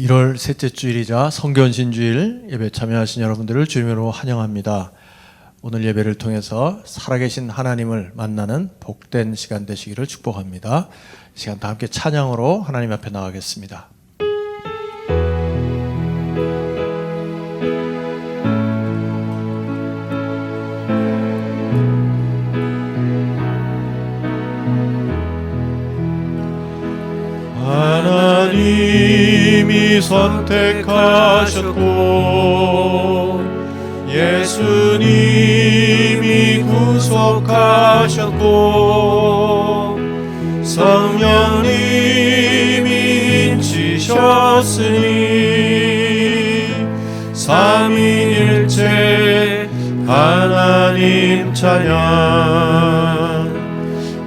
1월 셋째 주일이자 성견신주일 예배 참여하신 여러분들을 주님으로 환영합니다. 오늘 예배를 통해서 살아계신 하나님을 만나는 복된 시간 되시기를 축복합니다. 이 시간 다 함께 찬양으로 하나님 앞에 나가겠습니다. 하나님이 선택하셨고 예수님이 구속하셨고 성령님이 인치셨으니 삼위일체 하나님 찬양.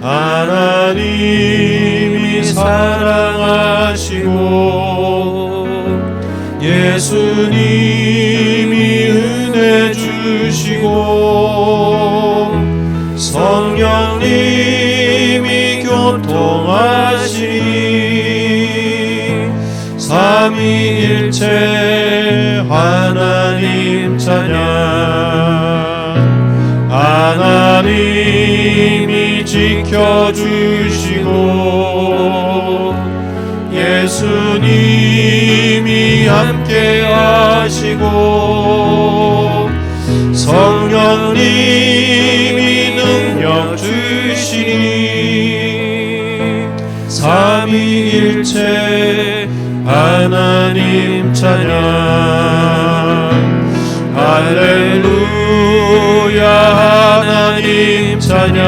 하나님이 사랑하시고 예수님이 은혜 주시고 성령님이 교통하시니 삼위일체 하나님 찬양. 하나님이 지켜주시고 예수님이 함께 하시고 성령님이 능력 주시니 삼위일체 하나님 찬양. 할렐루야 하나님 찬양.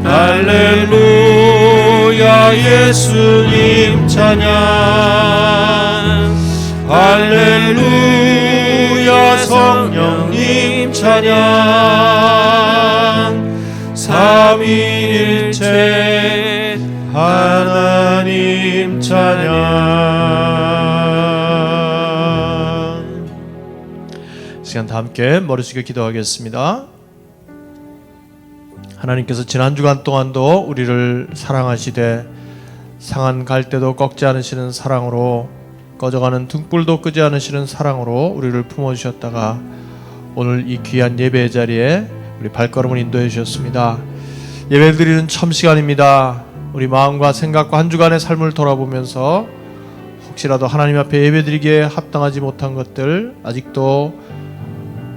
할렐루야 예수님 찬양. 할렐루야 성령님 찬양. 삼위일체 하나님 찬양. 시간 다 함께 머리 숙여 기도하겠습니다. 하나님께서 지난 주간 동안도 우리를 사랑하시되 상한 갈대도 꺾지 않으시는 사랑으로 꺼져가는 등불도 끄지 않으시는 사랑으로 우리를 품어주셨다가 오늘 이 귀한 예배의 자리에 우리 발걸음을 인도해 주셨습니다. 예배 드리는 참 시간입니다. 우리 마음과 생각과 한 주간의 삶을 돌아보면서 혹시라도 하나님 앞에 예배 드리기에 합당하지 못한 것들, 아직도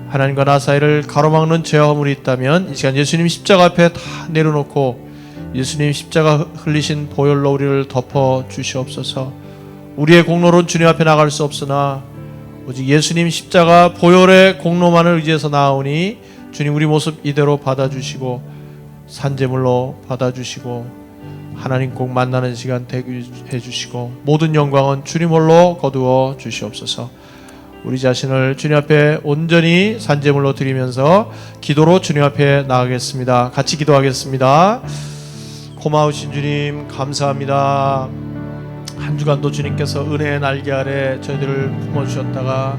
하나님과 나 사이를 가로막는 죄와 허물이 있다면 이 시간 예수님 십자가 앞에 다 내려놓고 예수님 십자가 흘리신 보혈로 우리를 덮어 주시옵소서. 우리의 공로로는 주님 앞에 나갈 수 없으나 오직 예수님 십자가 보혈의 공로만을 의지해서 나아오니 주님 우리 모습 이대로 받아주시고 산제물로 받아주시고 하나님 꼭 만나는 시간 되게 해주시고 모든 영광은 주님 홀로 거두어 주시옵소서. 우리 자신을 주님 앞에 온전히 산제물로 드리면서 기도로 주님 앞에 나가겠습니다. 같이 기도하겠습니다. 고마우신 주님 감사합니다. 한 주간도 주님께서 은혜의 날개 아래 저희들을 품어주셨다가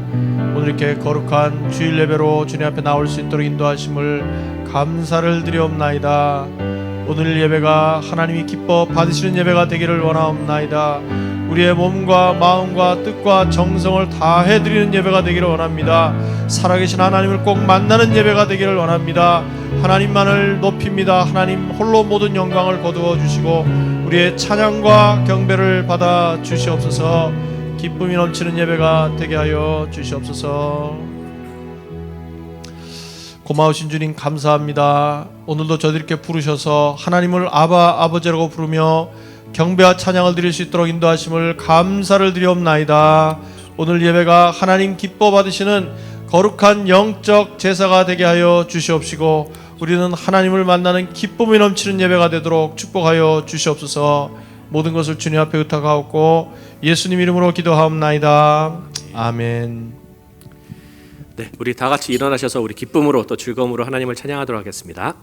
오늘 이렇게 거룩한 주일 예배로 주님 앞에 나올 수 있도록 인도하심을 감사를 드리옵나이다. 오늘 예배가 하나님이 기뻐 받으시는 예배가 되기를 원하옵나이다. 우리의 몸과 마음과 뜻과 정성을 다해드리는 예배가 되기를 원합니다. 살아계신 하나님을 꼭 만나는 예배가 되기를 원합니다. 하나님만을 높입니다. 하나님 홀로 모든 영광을 거두어 주시고 우리의 찬양과 경배를 받아 주시옵소서. 기쁨이 넘치는 예배가 되게 하여 주시옵소서. 고마우신 주님 감사합니다. 오늘도 저희들께 부르셔서 하나님을 아바 아버지라고 부르며 경배와 찬양을 드릴 수 있도록 인도하심을 감사를 드리옵나이다. 오늘 예배가 하나님 기뻐 받으시는 거룩한 영적 제사가 되게 하여 주시옵시고 우리는 하나님을 만나는 기쁨이 넘치는 예배가 되도록 축복하여 주시옵소서. 모든 것을 주님 앞에 의탁하옵고 예수님 이름으로 기도하옵나이다. 아멘. 네, 우리 다 같이 일어나셔서 우리 기쁨으로 또 즐거움으로 하나님을 찬양하도록 하겠습니다.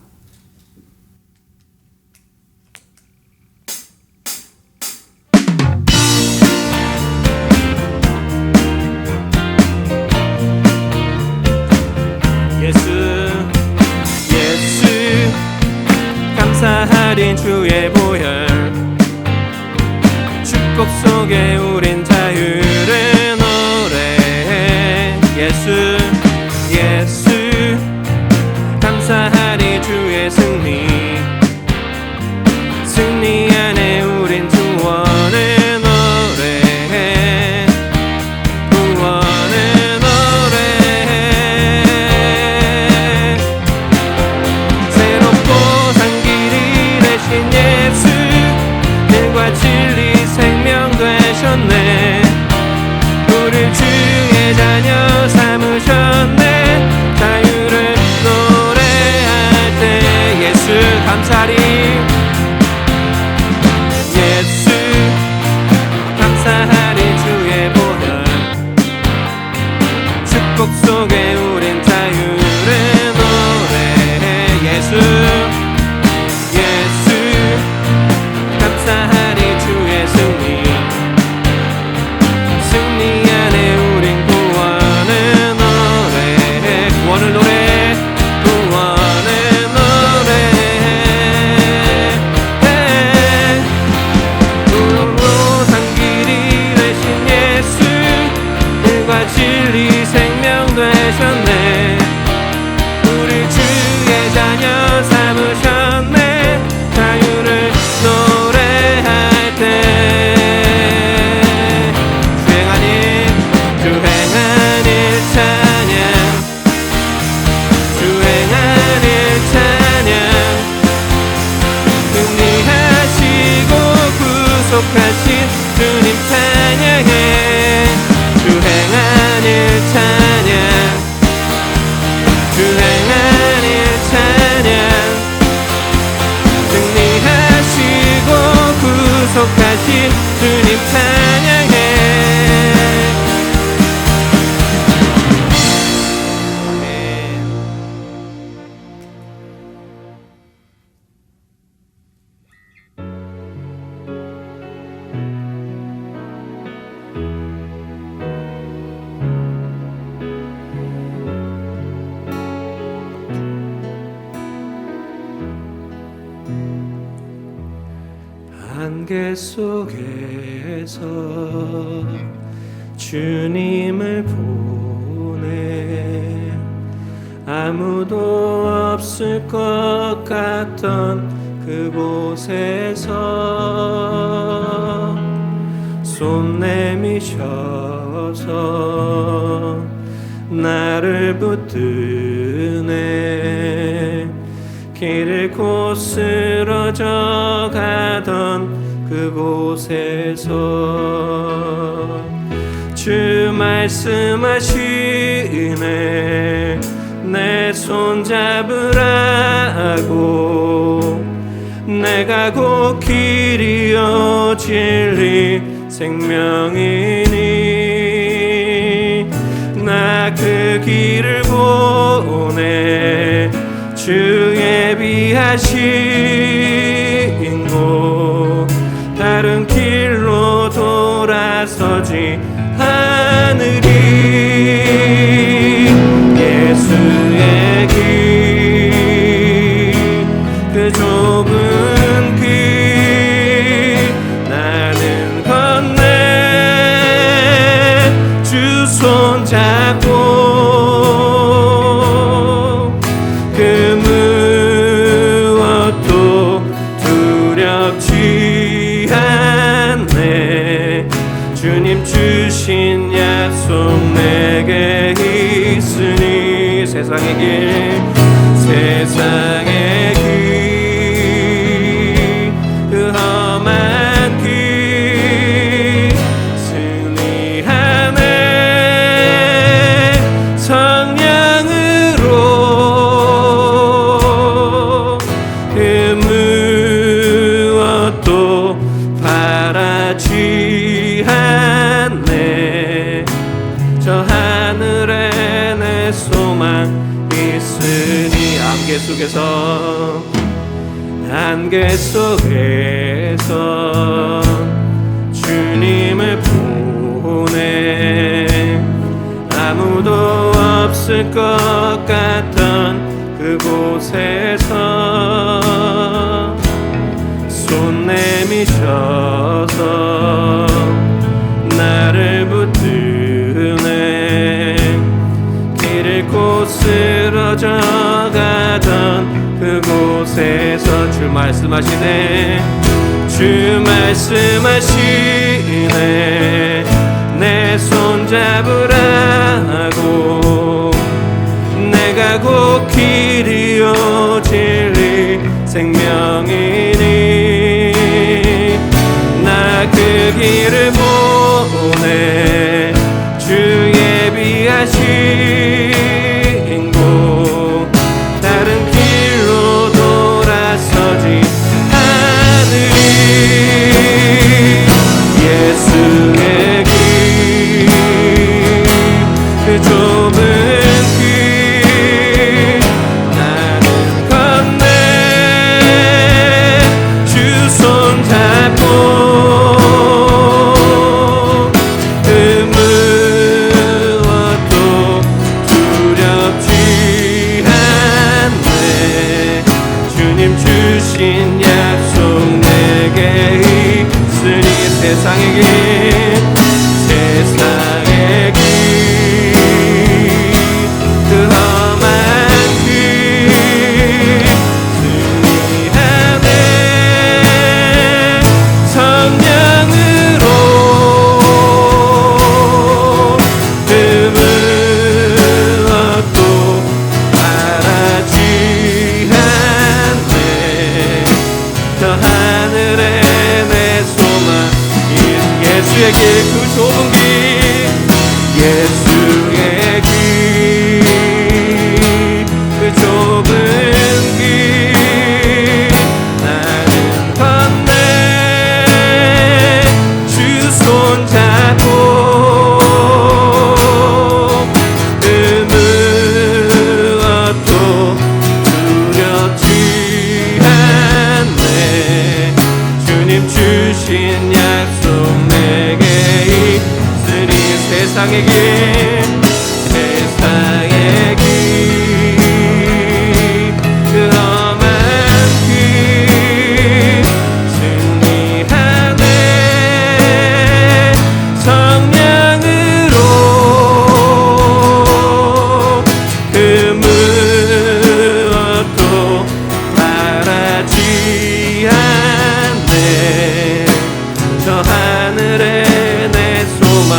감사하린 주의 보혈 축복 속에 우린 자유를 노래해. 예수 예수 감사하리 주의 승리 안에 우린 구원을 노래해. 구원을 노래해. 새롭고 산 길이 되신 예수 길과 진리 생명 되셨네. 우릴 주의 자녀 삼으셨네. 자유를 노래할 때 예수 감사리. 예수 감사하리 주의 보혈. 축복 속에 우린 자유를 노래해. 예수 예수 감사하리 주의 승리 안에 우린 구원을 노래해. 구원을 노래해. 구원을 노래해. 진리 생명 되셨네. 우리 주의 자녀 삼으셨네. 자유를 노래할 때 주행하는 찬양 주행하는 찬양 승리하시고 구속하신 주님 찬양해. 주행하는 찬양 주행하는 찬양 승리하시고 구속하신 주님 찬양해. 아멘. 안개 속에서 주님을 보내. 아무도 없을 것 같던 그곳에서 손 내미셔서 나를 붙드네. 길을 곧 쓰러져 가던 그곳에서 주 말씀하시네. 내 손 잡으라고. 내가 곧 길이요 진리 생명이니 나 그 길을 보내. 주 예비하신 곳 다른 길로 돌아서지 않으리. 예수의 길 그 좁은 길 나는 건네. 주 손 잡고 그 무엇도 두렵지 않네. 주님 주신 약속 내게 있으니. 세상의 길 세상의 길 그 험한 길 승리하네. 성령으로 그 무엇도 바라지 않네. 저 하늘에 내 소망 있으니. 안개 속에서 주님을 보내. 아무도 없을 것 같던 그곳에서 손 내미셔서 나를 붙드네. 길 잃고 쓰러져 가던 그곳에서 주 말씀하시네. 주 말씀하시네. 내 손 잡으라고. 내가 곧 길이요 진리 생명이니 나 그 길을 보내. 주 예비하신 곳 다른 길로 돌아서지 않으리. 예수의 길 그 좁은 길 나는 건네. 주 손 잡고 그 무엇도 두렵지 않네. 주님 주신 약속 내게 있으니 세상의 길 세상의 길 그 험한 길 승리하네. 성령으로 그 무엇도 바라지 않네. 저 하늘에 내 소망 예수의 길 그 좁은 길 예수의 길 그 좁은 길 나는 건네. 주 손 잡고 그 무엇도 두렵지 않네. 주님 주신 약속 내게 있으니 세상의 길 세상의 길 그 험한 길 승리하네. 성령으로 그 무엇도 바라지 않네. 저 하늘에 내 소망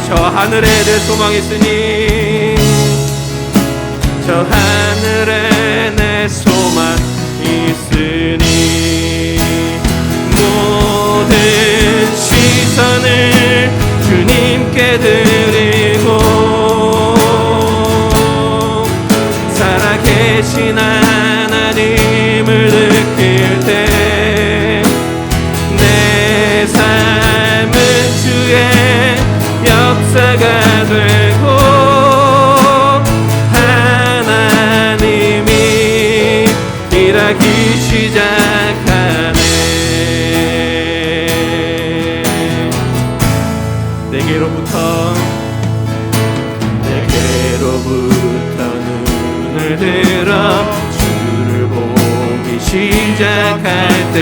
저 하늘에 내 소망 있으니 저 하늘에 내 소망 있으니 모든 시선을 주님께 드리고 살아계신 하나님을 느낄 때 내 삶은 주의 역사가 되고 하나님이 일하기 시작하네. 내게로부터 눈을 들어 주를 보기 시작할 때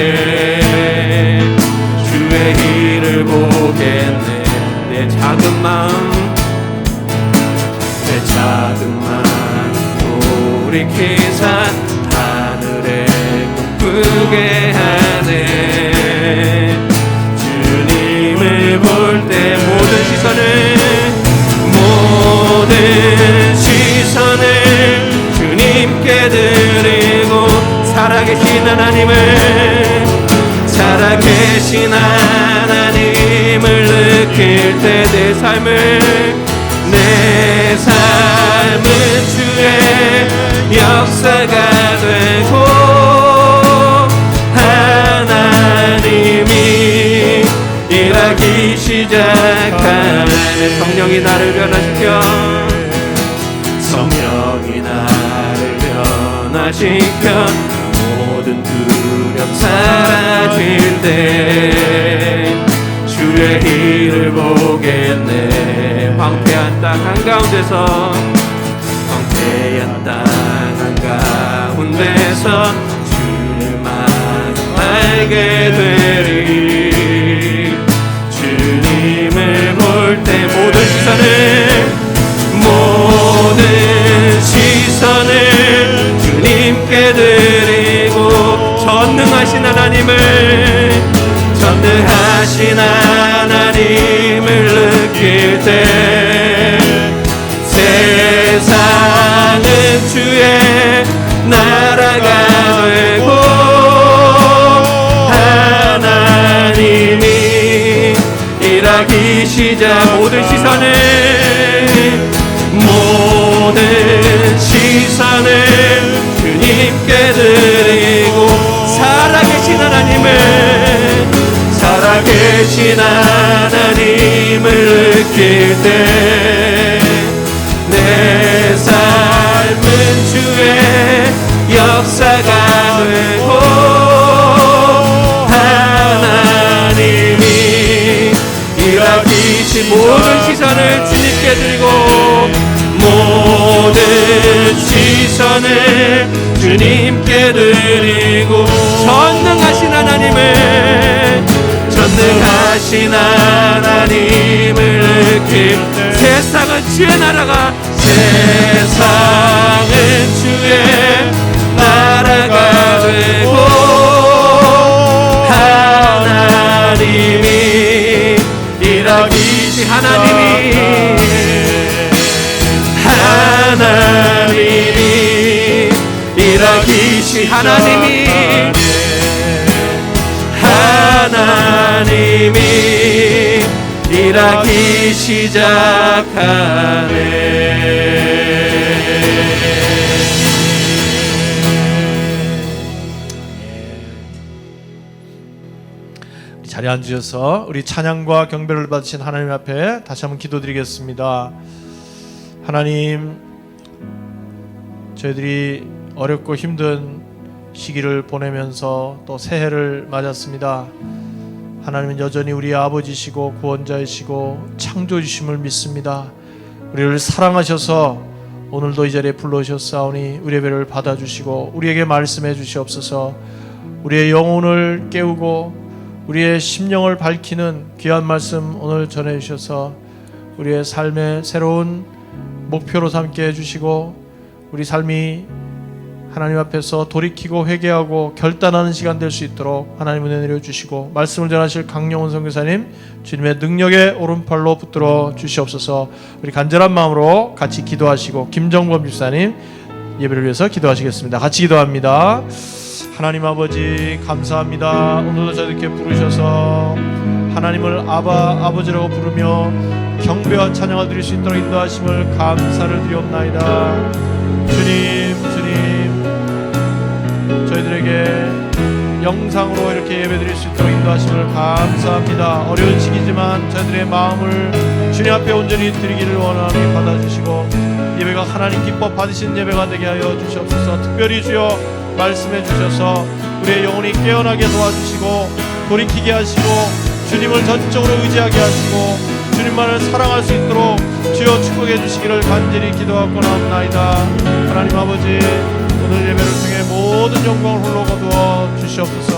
주의 일을 보겠네. 내 작은 마음 돌이키사 하늘에 꿈꾸게 하네. 주님을 볼 때 모든 시선을 주님께 드리고 살아계신 하나님을 느낄 때 내 삶은 주의 역사가 되고 하나님이 일하기 시작하네. 성령이 나를 변화시켜 모든 두려움 사라질 때 주의 일을 보겠네. 황폐한 땅 한가운데서 주님만 알게 알게 되리. 주님을 볼 때 모든 시선을 주님께 드리고 전능하신 하나님을 느낄 때 세상은 주의 나라가 되고 하나님이 일하기 시작. 모든 시선을 주님께 드리고 살아계신 하나님을 느낄 때 내 삶은 주의 역사가 되고 하나님이 일하기 모든 시선을 주님께 드리고 모든 시선을 주님께 드리고 전능하신 하나님을 느낄 세상은 주의 나라가 되고 하나님이 일하기 하나님이 일하기 하나님이 일하기 시작하네. 자리에 앉으셔서 우리 찬양과 경배를 받으신 하나님 앞에 다시 한번 기도드리겠습니다. 하나님, 저희들이 어렵고 힘든 시기를 보내면서 또 새해를 맞았습니다. 하나님은 여전히 우리의 아버지시고 구원자이시고 창조주심을 믿습니다. 우리를 사랑하셔서 오늘도 이 자리에 불러오셨사오니 우리의 예배를 받아주시고 우리에게 말씀해 주시옵소서. 우리의 영혼을 깨우고 우리의 심령을 밝히는 귀한 말씀 오늘 전해 주셔서 우리의 삶의 새로운 목표로 삼게 해주시고 우리 삶이 하나님 앞에서 돌이키고 회개하고 결단하는 시간 될 수 있도록 하나님 은혜 내려주시고 말씀을 전하실 강영훈 선교사님 주님의 능력의 오른팔로 붙들어 주시옵소서. 우리 간절한 마음으로 같이 기도하시고 김정범 집사님 예배를 위해서 기도하시겠습니다. 같이 기도합니다. 하나님 아버지 감사합니다. 오늘도 저희들께 부르셔서 하나님을 아버지라고 부르며 경배와 찬양을 드릴 수 있도록 인도하심을 감사를 드리옵나이다. 주님 저희들에게 영상으로 이렇게 예배드릴 수 있도록 인도하심을 감사합니다. 어려운 시기지만 저희들의 마음을 주님 앞에 온전히 드리기를 원하니 받아주시고 예배가 하나님 기뻐 받으신 예배가 되게 하여 주시옵소서. 특별히 주여 말씀해 주셔서 우리의 영혼이 깨어나게 도와주시고 돌이키게 하시고 주님을 전적으로 의지하게 하시고 주님만을 사랑할 수 있도록 주여 축복해 주시기를 간절히 기도하고 나옵나이다. 하나님 아버지 오늘 예배를 통해 모든 영광을 홀로 거두어 주시옵소서.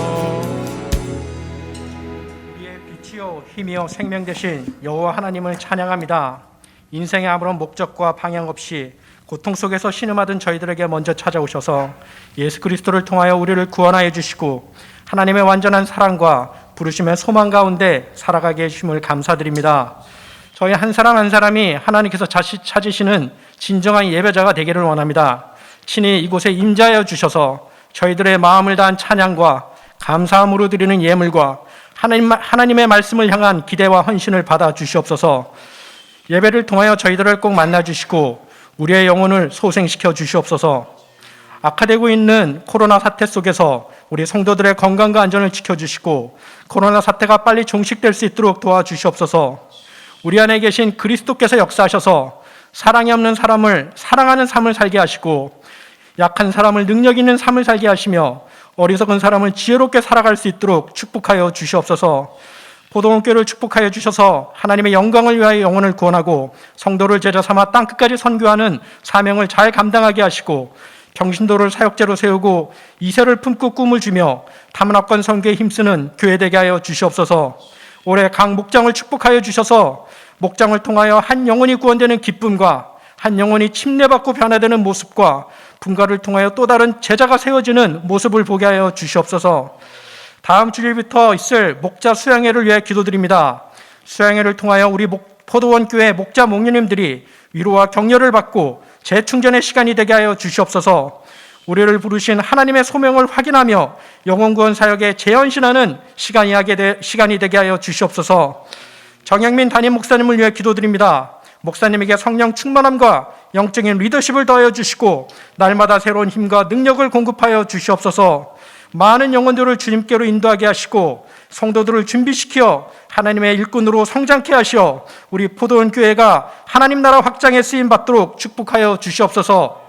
우리의 빛이요 힘이요 생명 되신 여호와 하나님을 찬양합니다. 인생의 아무런 목적과 방향 없이 고통 속에서 신음하던 저희들에게 먼저 찾아오셔서 예수 그리스도를 통하여 우리를 구원하여 주시고 하나님의 완전한 사랑과 부르심의 소망 가운데 살아가게 해주심을 감사드립니다. 저희 한 사람 한 사람이 하나님께서 찾으시는 진정한 예배자가 되기를 원합니다. 친히 이곳에 임재하여 주셔서 저희들의 마음을 다한 찬양과 감사함으로 드리는 예물과 하나님의 말씀을 향한 기대와 헌신을 받아 주시옵소서. 예배를 통하여 저희들을 꼭 만나 주시고 우리의 영혼을 소생시켜 주시옵소서. 악화되고 있는 코로나 사태 속에서 우리 성도들의 건강과 안전을 지켜주시고 코로나 사태가 빨리 종식될 수 있도록 도와주시옵소서. 우리 안에 계신 그리스도께서 역사하셔서 사랑이 없는 사람을 사랑하는 삶을 살게 하시고 약한 사람을 능력 있는 삶을 살게 하시며 어리석은 사람을 지혜롭게 살아갈 수 있도록 축복하여 주시옵소서. 포도원교회를 축복하여 주셔서 하나님의 영광을 위하여 영혼을 구원하고 성도를 제자 삼아 땅끝까지 선교하는 사명을 잘 감당하게 하시고 경신도를 사역제로 세우고 이세를 품고 꿈을 주며 다문화권 선교에 힘쓰는 교회 되게 하여 주시옵소서. 올해 각 목장을 축복하여 주셔서 목장을 통하여 한 영혼이 구원되는 기쁨과 한 영혼이 침례받고 변화되는 모습과 분가를 통하여 또 다른 제자가 세워지는 모습을 보게 하여 주시옵소서. 다음 주일부터 있을 목자 수양회를 위해 기도드립니다. 수양회를 통하여 우리 포도원 교회 목자 목녀님들이 위로와 격려를 받고 재충전의 시간이 되게 하여 주시옵소서. 우리를 부르신 하나님의 소명을 확인하며 영혼구원 사역에 재헌신하는 시간이 되게 하여 주시옵소서. 정영민 담임 목사님을 위해 기도드립니다. 목사님에게 성령 충만함과 영적인 리더십을 더하여 주시고 날마다 새로운 힘과 능력을 공급하여 주시옵소서. 많은 영혼들을 주님께로 인도하게 하시고 성도들을 준비시켜 하나님의 일꾼으로 성장케 하시어 우리 포도원 교회가 하나님 나라 확장에 쓰임 받도록 축복하여 주시옵소서.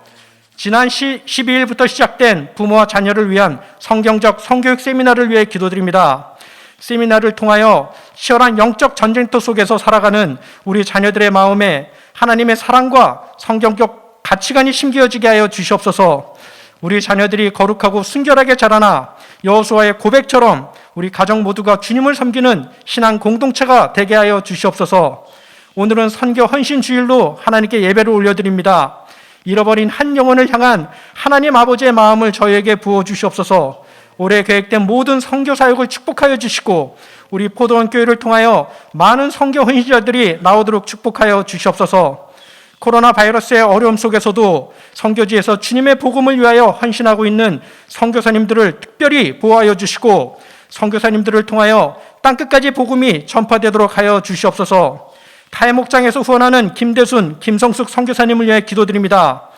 지난 12일부터 시작된 부모와 자녀를 위한 성경적 성교육 세미나를 위해 기도드립니다. 세미나를 통하여 치열한 영적 전쟁터 속에서 살아가는 우리 자녀들의 마음에 하나님의 사랑과 성경적 가치관이 심겨지게 하여 주시옵소서. 우리 자녀들이 거룩하고 순결하게 자라나 여호수아의 고백처럼 우리 가정 모두가 주님을 섬기는 신앙 공동체가 되게 하여 주시옵소서. 오늘은 선교 헌신 주일로 하나님께 예배를 올려드립니다. 잃어버린 한 영혼을 향한 하나님 아버지의 마음을 저희에게 부어주시옵소서. 올해 계획된 모든 선교 사역을 축복하여 주시고 우리 포도원 교회를 통하여 많은 선교 헌신자들이 나오도록 축복하여 주시옵소서. 코로나 바이러스의 어려움 속에서도 선교지에서 주님의 복음을 위하여 헌신하고 있는 선교사님들을 특별히 보호하여 주시고 선교사님들을 통하여 땅끝까지 복음이 전파되도록 하여 주시옵소서. 타의 목장에서 후원하는 김대순, 김성숙 선교사님을 위해 기도드립니다.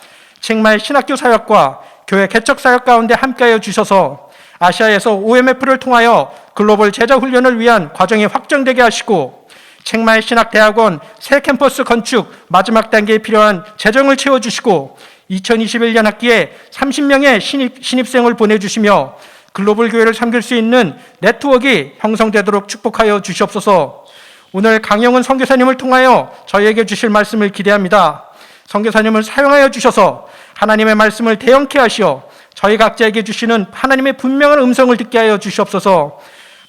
책마의 신학교 사역과 교회 개척 사역 가운데 함께하여 주셔서 아시아에서 OMF를 통하여 글로벌 제자 훈련을 위한 과정이 확정되게 하시고 책마의 신학대학원 새 캠퍼스 건축 마지막 단계에 필요한 재정을 채워주시고 2021년 학기에 30명의 신입생을 보내주시며 글로벌 교회를 섬길 수 있는 네트워크가 형성되도록 축복하여 주시옵소서. 오늘 강영은 선교사님을 통하여 저희에게 주실 말씀을 기대합니다. 선교사님을 사용하여 주셔서 하나님의 말씀을 대언케 하시어 저희 각자에게 주시는 하나님의 분명한 음성을 듣게 하여 주시옵소서.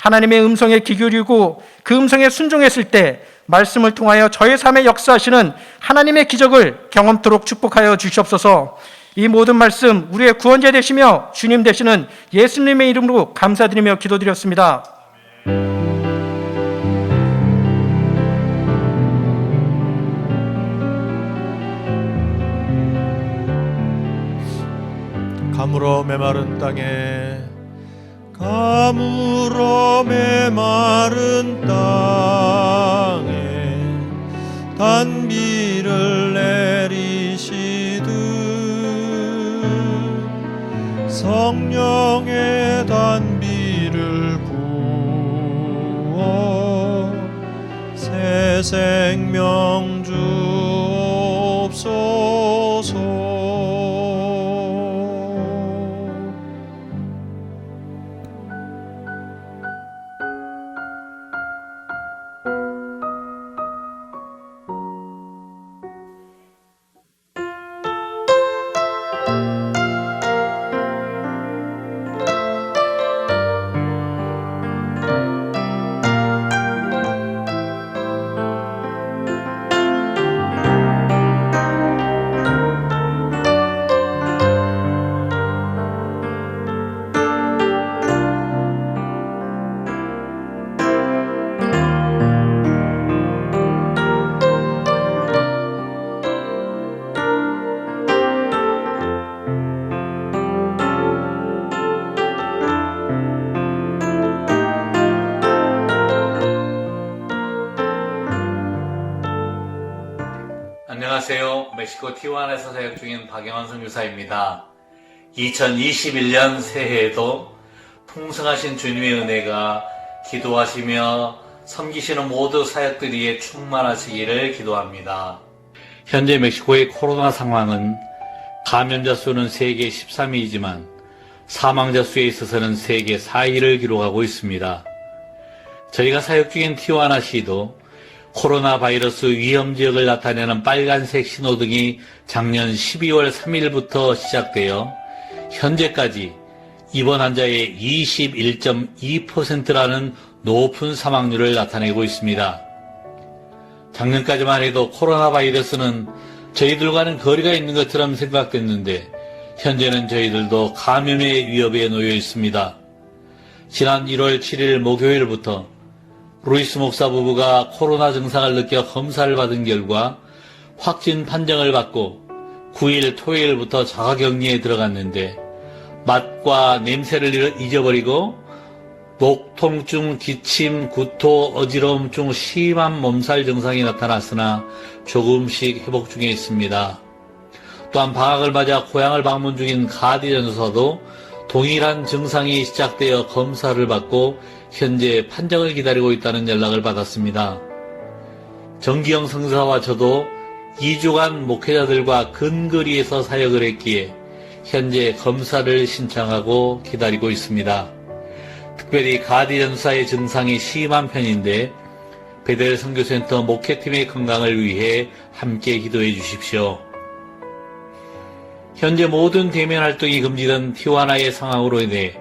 하나님의 음성에 귀 기울이고 그 음성에 순종했을 때 말씀을 통하여 저의 삶에 역사하시는 하나님의 기적을 경험토록 축복하여 주시옵소서. 이 모든 말씀 우리의 구원자 되시며 주님 되시는 예수님의 이름으로 감사드리며 기도드렸습니다. 가물어 메마른 땅에 가물어 메마른 땅에 단비를 내리시듯 성령의 단비를 부어 새 생명 주옵소서. 안녕하세요. 멕시코 티juana에서 사역 중인 박영환 선교사입니다. 2021년 새해에도 풍성하신 주님의 은혜가 기도하시며 섬기시는 모두 사역들이에 충만하시기를 기도합니다. 현재 멕시코의 코로나 상황은 감염자 수는 세계 13위이지만 사망자 수에 있어서는 세계 4위를 기록하고 있습니다. 저희가 사역 중인 티juana시도 코로나 바이러스 위험 지역을 나타내는 빨간색 신호등이 작년 12월 3일부터 시작되어 현재까지 입원 환자의 21.2%라는 높은 사망률을 나타내고 있습니다. 작년까지만 해도 코로나 바이러스는 저희들과는 거리가 있는 것처럼 생각됐는데 현재는 저희들도 감염의 위협에 놓여 있습니다. 지난 1월 7일 목요일부터 루이스 목사 부부가 코로나 증상을 느껴 검사를 받은 결과 확진 판정을 받고 9일 토요일부터 자가격리에 들어갔는데 맛과 냄새를 잊어버리고 목 통증, 기침, 구토, 어지러움 중 심한 몸살 증상이 나타났으나 조금씩 회복 중에 있습니다. 또한 방학을 맞아 고향을 방문 중인 가디 전도사도 동일한 증상이 시작되어 검사를 받고 현재 판정을 기다리고 있다는 연락을 받았습니다. 정기영 성사와 저도 2주간 목회자들과 근거리에서 사역을 했기에 현재 검사를 신청하고 기다리고 있습니다. 특별히 가디 전도사의 증상이 심한 편인데 베델 선교센터 목회팀의 건강을 위해 함께 기도해 주십시오. 현재 모든 대면 활동이 금지된 티juana의 상황으로 인해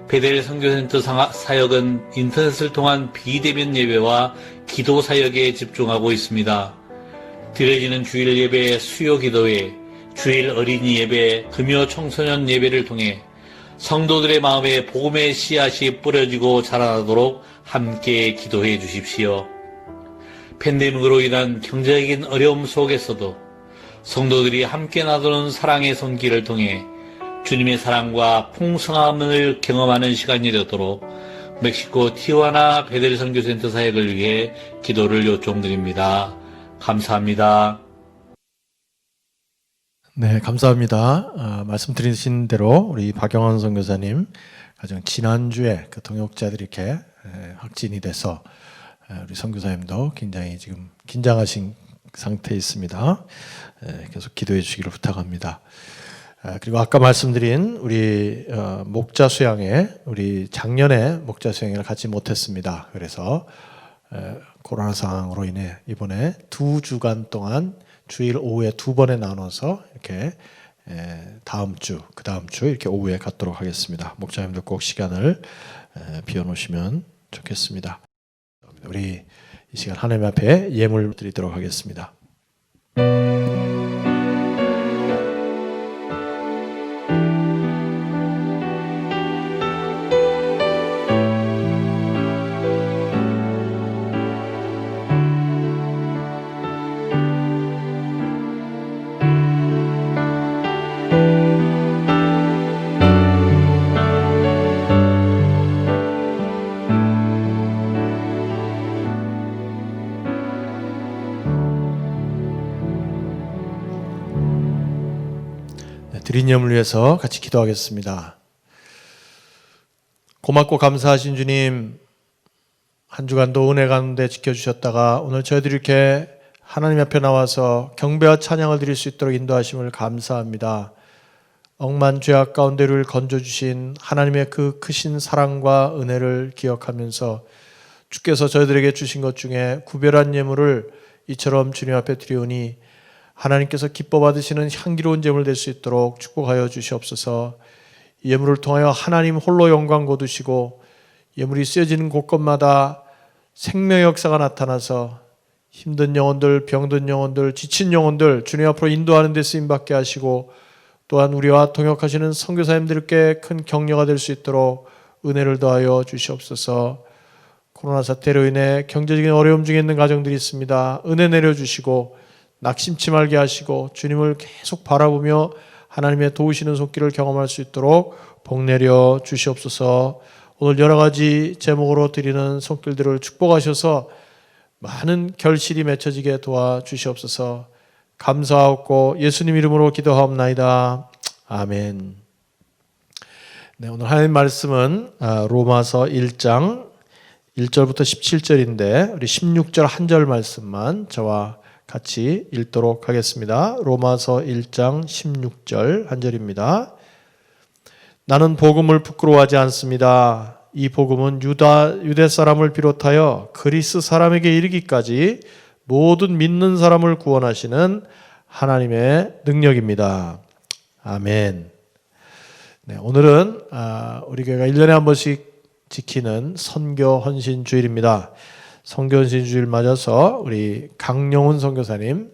베델 선교센터 사역은 인터넷을 통한 비대면 예배와 기도 사역에 집중하고 있습니다. 드려지는 주일 예배, 수요 기도회, 주일 어린이 예배, 금요 청소년 예배를 통해 성도들의 마음에 복음의 씨앗이 뿌려지고 자라나도록 함께 기도해 주십시오. 팬데믹으로 인한 경제적인 어려움 속에서도 성도들이 함께 나누는 사랑의 손길을 통해 주님의 사랑과 풍성함을 경험하는 시간이 되도록 멕시코 티juana 베델 선교센터 사역을 위해 기도를 요청드립니다. 감사합니다. 네, 감사합니다. 말씀드린 대로 우리 박영환 선교사님 가정 지난주에 그 동역자들이 이렇게 확진이 돼서 우리 선교사님도 굉장히 지금 긴장하신 상태에 있습니다. 계속 기도해 주시기를 부탁합니다. 그리고 아까 말씀드린 우리 목자 수양회, 우리 작년에 목자 수양회를 같이 못했습니다. 그래서 코로나 상황으로 인해 이번에 2주간 동안 주일 오후에 2번에 나눠서 이렇게 다음 주, 그 다음 주 이렇게 오후에 갖도록 하겠습니다. 목자님들 꼭 시간을 비워놓으시면 좋겠습니다. 우리 이 시간 하나님 앞에 예물 드리도록 하겠습니다. 드린 예물을 위해서 같이 기도하겠습니다. 고맙고 감사하신 주님, 한 주간도 은혜 가운데 지켜주셨다가 오늘 저희들이 이렇게 하나님 앞에 나와서 경배와 찬양을 드릴 수 있도록 인도하심을 감사합니다. 억만 죄악 가운데 우리를 건져주신 하나님의 그 크신 사랑과 은혜를 기억하면서 주께서 저희들에게 주신 것 중에 구별한 예물을 이처럼 주님 앞에 드리오니 하나님께서 기뻐 받으시는 향기로운 제물 될 수 있도록 축복하여 주시옵소서. 예물을 통하여 하나님 홀로 영광 거두시고 예물이 쓰여지는 곳곳마다 생명의 역사가 나타나서 힘든 영혼들, 병든 영혼들, 지친 영혼들 주님 앞으로 인도하는 데 쓰임받게 하시고 또한 우리와 동역하시는 선교사님들께 큰 격려가 될 수 있도록 은혜를 더하여 주시옵소서. 코로나 사태로 인해 경제적인 어려움 중에 있는 가정들이 있습니다. 은혜 내려주시고 낙심치 말게 하시고 주님을 계속 바라보며 하나님의 도우시는 손길을 경험할 수 있도록 복 내려 주시옵소서. 오늘 여러 가지 제목으로 드리는 손길들을 축복하셔서 많은 결실이 맺혀지게 도와주시옵소서. 감사하옵고 예수님 이름으로 기도하옵나이다. 아멘. 네, 오늘 하나님 말씀은 로마서 1장 1절부터 17절인데 우리 16절 한 절 말씀만 저와 같이 읽도록 하겠습니다. 로마서 1장 16절 한 절입니다. 나는 복음을 부끄러워하지 않습니다. 이 복음은 유대 사람을 비롯하여 그리스 사람에게 이르기까지 모든 믿는 사람을 구원하시는 하나님의 능력입니다. 아멘. 네, 오늘은 우리 교회가 1년에 한 번씩 지키는 선교 헌신 주일입니다. 선교 헌신 주일 맞아서 우리 강영훈 선교사님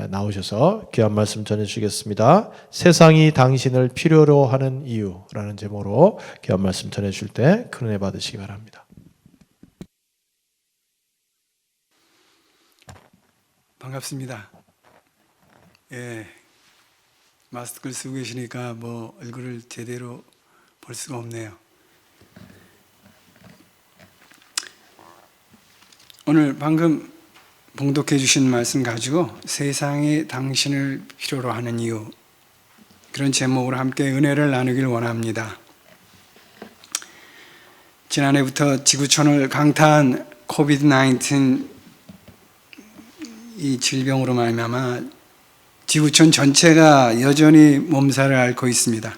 나오셔서 귀한 말씀 전해주시겠습니다. 세상이 당신을 필요로 하는 이유라는 제목으로 귀한 말씀 전해주실 때 큰 은혜 받으시기 바랍니다. 반갑습니다. 예, 마스크를 쓰고 계시니까 뭐 얼굴을 제대로 볼 수가 없네요. 오늘 방금 봉독해 주신 말씀 가지고 세상이 당신을 필요로 하는 이유, 그런 제목으로 함께 은혜를 나누길 원합니다. 지난해부터 지구촌을 강타한 코비드-19 이 질병으로 말미암아 지구촌 전체가 여전히 몸살을 앓고 있습니다.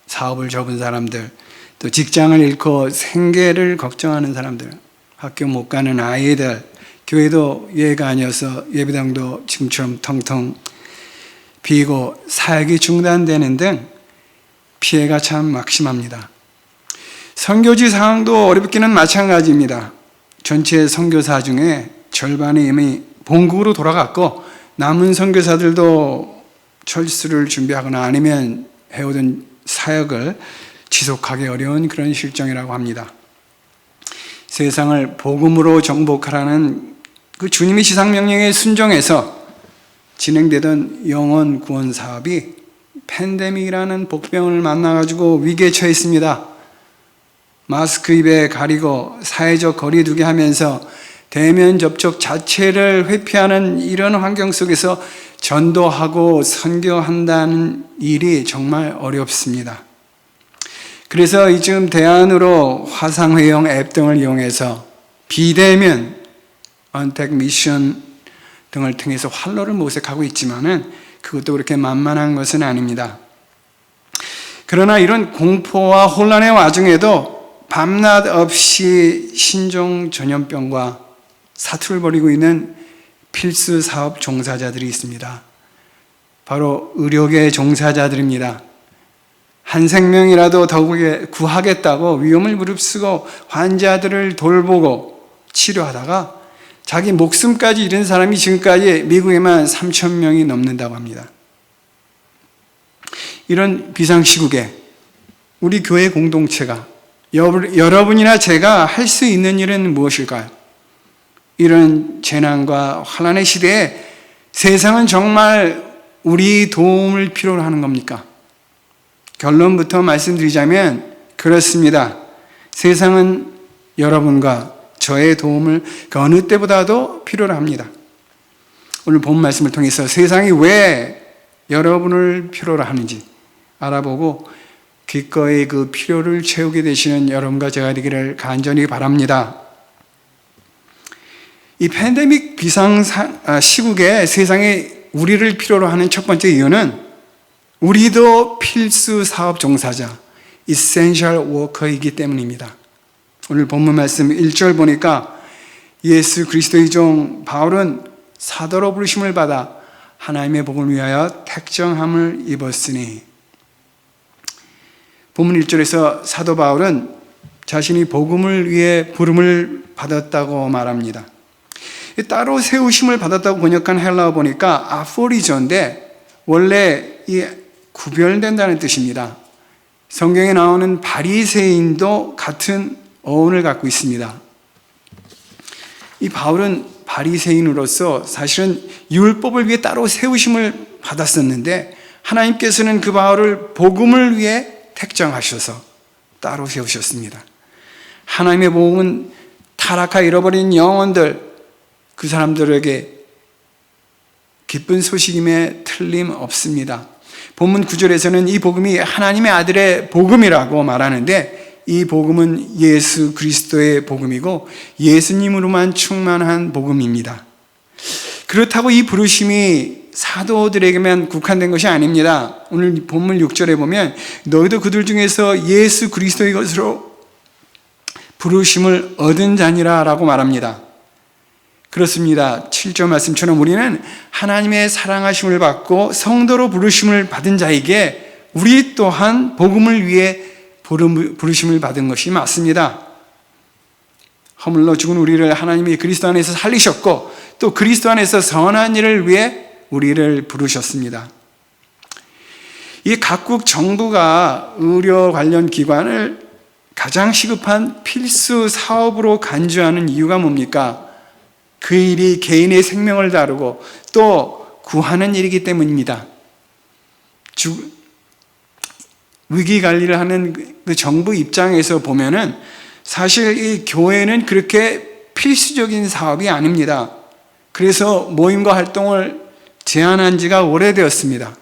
사업을 접은 사람들, 또 직장을 잃고 생계를 걱정하는 사람들, 학교 못 가는 아이들, 교회도 예가 아니어서 예배당도 지금처럼 텅텅 비고 사역이 중단되는 등 피해가 참 막심합니다. 선교지 상황도 어렵기는 마찬가지입니다. 전체 선교사 중에 절반이 이미 본국으로 돌아갔고 남은 선교사들도 철수를 준비하거나 아니면 해오던 사역을 지속하기 어려운 그런 실정이라고 합니다. 세상을 복음으로 정복하라는 그 주님의 지상명령에 순종해서 진행되던 영혼 구원 사업이 팬데믹이라는 복병을 만나가지고 위기에 처했습니다. 마스크 입에 가리고 사회적 거리 두기 하면서 대면 접촉 자체를 회피하는 이런 환경 속에서 전도하고 선교한다는 일이 정말 어렵습니다. 그래서 이쯤 대안으로 화상회용 앱 등을 이용해서 비대면 언택 미션 등을 통해서 활로를 모색하고 있지만은 그것도 그렇게 만만한 것은 아닙니다. 그러나 이런 공포와 혼란의 와중에도 밤낮 없이 신종 전염병과 사투를 벌이고 있는 필수 사업 종사자들이 있습니다. 바로 의료계 종사자들입니다. 한 생명이라도 더 구하겠다고 위험을 무릅쓰고 환자들을 돌보고 치료하다가 자기 목숨까지 잃은 사람이 지금까지 미국에만 3,000명이 넘는다고 합니다. 이런 비상시국에 우리 교회 공동체가 여러분이나 제가 할 수 있는 일은 무엇일까요? 이런 재난과 환난의 시대에 세상은 정말 우리 도움을 필요로 하는 겁니까? 결론부터 말씀드리자면 그렇습니다. 세상은 여러분과 저의 도움을 그 어느 때보다도 필요로 합니다. 오늘 본 말씀을 통해서 세상이 왜 여러분을 필요로 하는지 알아보고 기꺼이 그 필요를 채우게 되시는 여러분과 제가 되기를 간절히 바랍니다. 이 팬데믹 시국에 세상에 우리를 필요로 하는 첫 번째 이유는 우리도 필수 사업 종사자, essential worker이기 때문입니다. 오늘 본문 말씀 1절 보니까 예수 그리스도의 종 바울은 사도로 부르심을 받아 하나님의 복음을 위하여 택정함을 입었으니, 본문 1절에서 사도 바울은 자신이 복음을 위해 부름을 받았다고 말합니다. 따로 세우심을 받았다고 번역한 헬라어 보니까 아포리조인데 원래 이 구별된다는 뜻입니다. 성경에 나오는 바리새인도 같은 어원을 갖고 있습니다. 이 바울은 바리새인으로서 사실은 율법을 위해 따로 세우심을 받았었는데 하나님께서는 그 바울을 복음을 위해 택정하셔서 따로 세우셨습니다. 하나님의 복음은 타락하 잃어버린 영혼들, 그 사람들에게 기쁜 소식임에 틀림없습니다. 본문 9절에서는 이 복음이 하나님의 아들의 복음이라고 말하는데 이 복음은 예수 그리스도의 복음이고 예수님으로만 충만한 복음입니다. 그렇다고 이 부르심이 사도들에게만 국한된 것이 아닙니다. 오늘 본문 6절에 보면 너희도 그들 중에서 예수 그리스도의 것으로 부르심을 얻은 자니라 라고 말합니다. 그렇습니다. 7절 말씀처럼 우리는 하나님의 사랑하심을 받고 성도로 부르심을 받은 자에게 우리 또한 복음을 위해 부르심을 받은 것이 맞습니다. 허물로 죽은 우리를 하나님이 그리스도 안에서 살리셨고 또 그리스도 안에서 선한 일을 위해 우리를 부르셨습니다. 이 각국 정부가 의료 관련 기관을 가장 시급한 필수 사업으로 간주하는 이유가 뭡니까? 그 일이 개인의 생명을 다루고 또 구하는 일이기 때문입니다. 위기 관리를 하는 그 정부 입장에서 보면은 사실 이 교회는 그렇게 필수적인 사업이 아닙니다. 그래서 모임과 활동을 제한한 지가 오래되었습니다.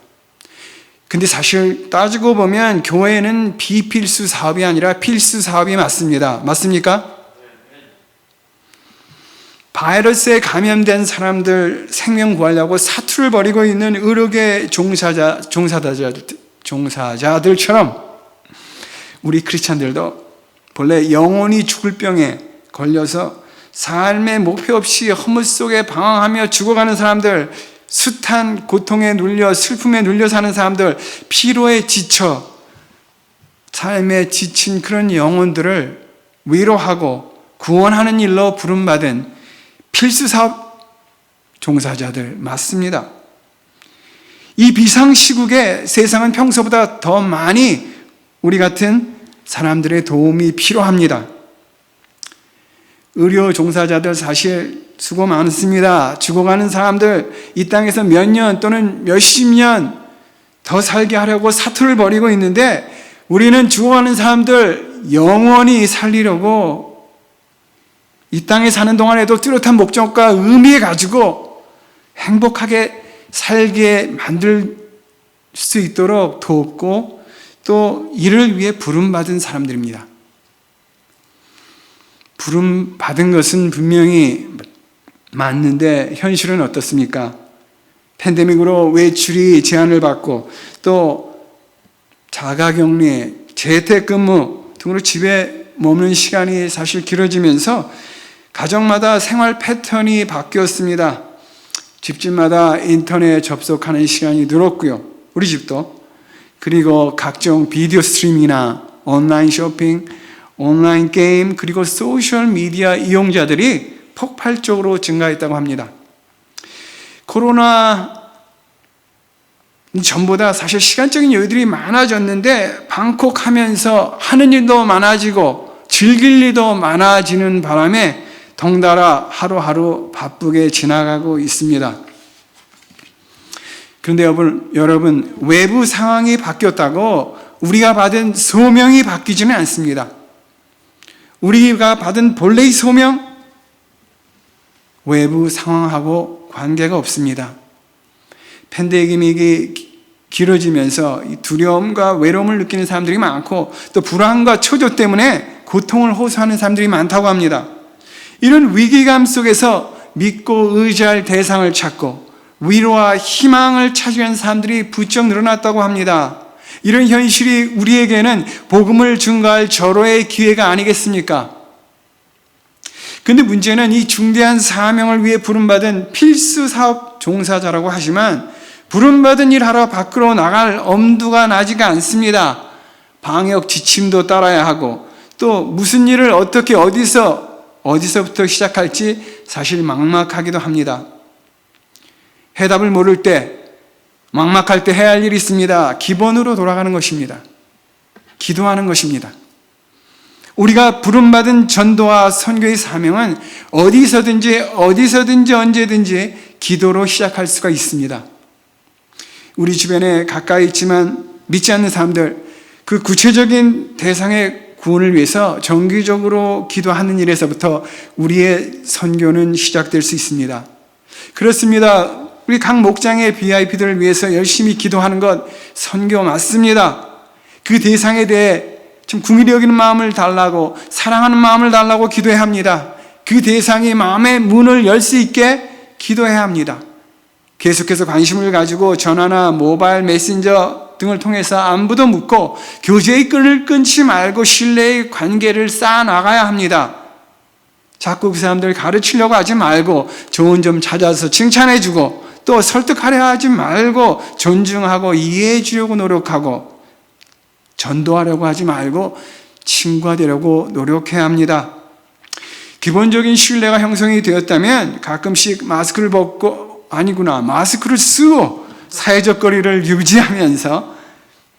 근데 사실 따지고 보면 교회는 비필수 사업이 아니라 필수 사업이 맞습니다. 맞습니까? 바이러스에 감염된 사람들 생명 구하려고 사투를 벌이고 있는 의료계 종사자들처럼 우리 크리스찬들도 본래 영원히 죽을 병에 걸려서 삶의 목표 없이 허물 속에 방황하며 죽어가는 사람들, 숱한 고통에 눌려 슬픔에 눌려 사는 사람들, 피로에 지쳐 삶에 지친 그런 영혼들을 위로하고 구원하는 일로 부름받은 필수사업 종사자들 맞습니다. 이 비상시국에 세상은 평소보다 더 많이 우리 같은 사람들의 도움이 필요합니다. 의료 종사자들 사실 수고 많습니다. 죽어가는 사람들, 이 땅에서 몇 년 또는 몇십 년 더 살게 하려고 사투를 벌이고 있는데 우리는 죽어가는 사람들 영원히 살리려고 이 땅에 사는 동안에도 뚜렷한 목적과 의미 가지고 행복하게 살게 만들 수 있도록 돕고 또 이를 위해 부름받은 사람들입니다. 부름받은 것은 분명히 맞는데 현실은 어떻습니까? 팬데믹으로 외출이 제한을 받고 또 자가격리, 재택근무 등으로 집에 머무는 시간이 사실 길어지면서 가정마다 생활 패턴이 바뀌었습니다. 집집마다 인터넷 접속하는 시간이 늘었고요. 우리 집도. 그리고 각종 비디오 스트리밍이나 온라인 쇼핑, 온라인 게임, 그리고 소셜 미디어 이용자들이 폭발적으로 증가했다고 합니다. 코로나 전보다 사실 시간적인 여유들이 많아졌는데 방콕하면서 하는 일도 많아지고 즐길 일도 많아지는 바람에 덩달아 하루하루 바쁘게 지나가고 있습니다. 그런데 여러분, 외부 상황이 바뀌었다고 우리가 받은 소명이 바뀌지는 않습니다. 우리가 받은 본래의 소명, 외부 상황하고 관계가 없습니다. 팬데믹이 길어지면서 두려움과 외로움을 느끼는 사람들이 많고 또 불안과 초조 때문에 고통을 호소하는 사람들이 많다고 합니다. 이런 위기감 속에서 믿고 의지할 대상을 찾고 위로와 희망을 찾으려는 사람들이 부쩍 늘어났다고 합니다. 이런 현실이 우리에게는 복음을 증거할 절호의 기회가 아니겠습니까? 그런데 문제는 이 중대한 사명을 위해 부름받은 필수 사업 종사자라고 하지만 부름받은 일 하러 밖으로 나갈 엄두가 나지가 않습니다. 방역 지침도 따라야 하고 또 무슨 일을 어떻게 어디서부터 시작할지 사실 막막하기도 합니다. 해답을 모를 때, 막막할 때 해야 할 일이 있습니다. 기본으로 돌아가는 것입니다. 기도하는 것입니다. 우리가 부름받은 전도와 선교의 사명은 어디서든지 언제든지 기도로 시작할 수가 있습니다. 우리 주변에 가까이 있지만 믿지 않는 사람들, 그 구체적인 대상의 구원을 위해서 정기적으로 기도하는 일에서부터 우리의 선교는 시작될 수 있습니다. 그렇습니다. 우리 각 목장의 VIP들을 위해서 열심히 기도하는 것 선교 맞습니다. 그 대상에 대해 좀 궁일이 여기는 마음을 달라고, 사랑하는 마음을 달라고 기도해야 합니다. 그 대상이 마음의 문을 열 수 있게 기도해야 합니다. 계속해서 관심을 가지고 전화나 모바일 메신저 등을 통해서 안부도 묻고 교제의 끈을 끊지 말고 신뢰의 관계를 쌓아나가야 합니다. 자꾸 그 사람들을 가르치려고 하지 말고 좋은 점 찾아서 칭찬해주고 또 설득하려 하지 말고 존중하고 이해해 주려고 노력하고 전도하려고 하지 말고 친구가 되려고 노력해야 합니다. 기본적인 신뢰가 형성이 되었다면 가끔씩 마스크를 벗고 아니구나 마스크를 쓰고 사회적 거리를 유지하면서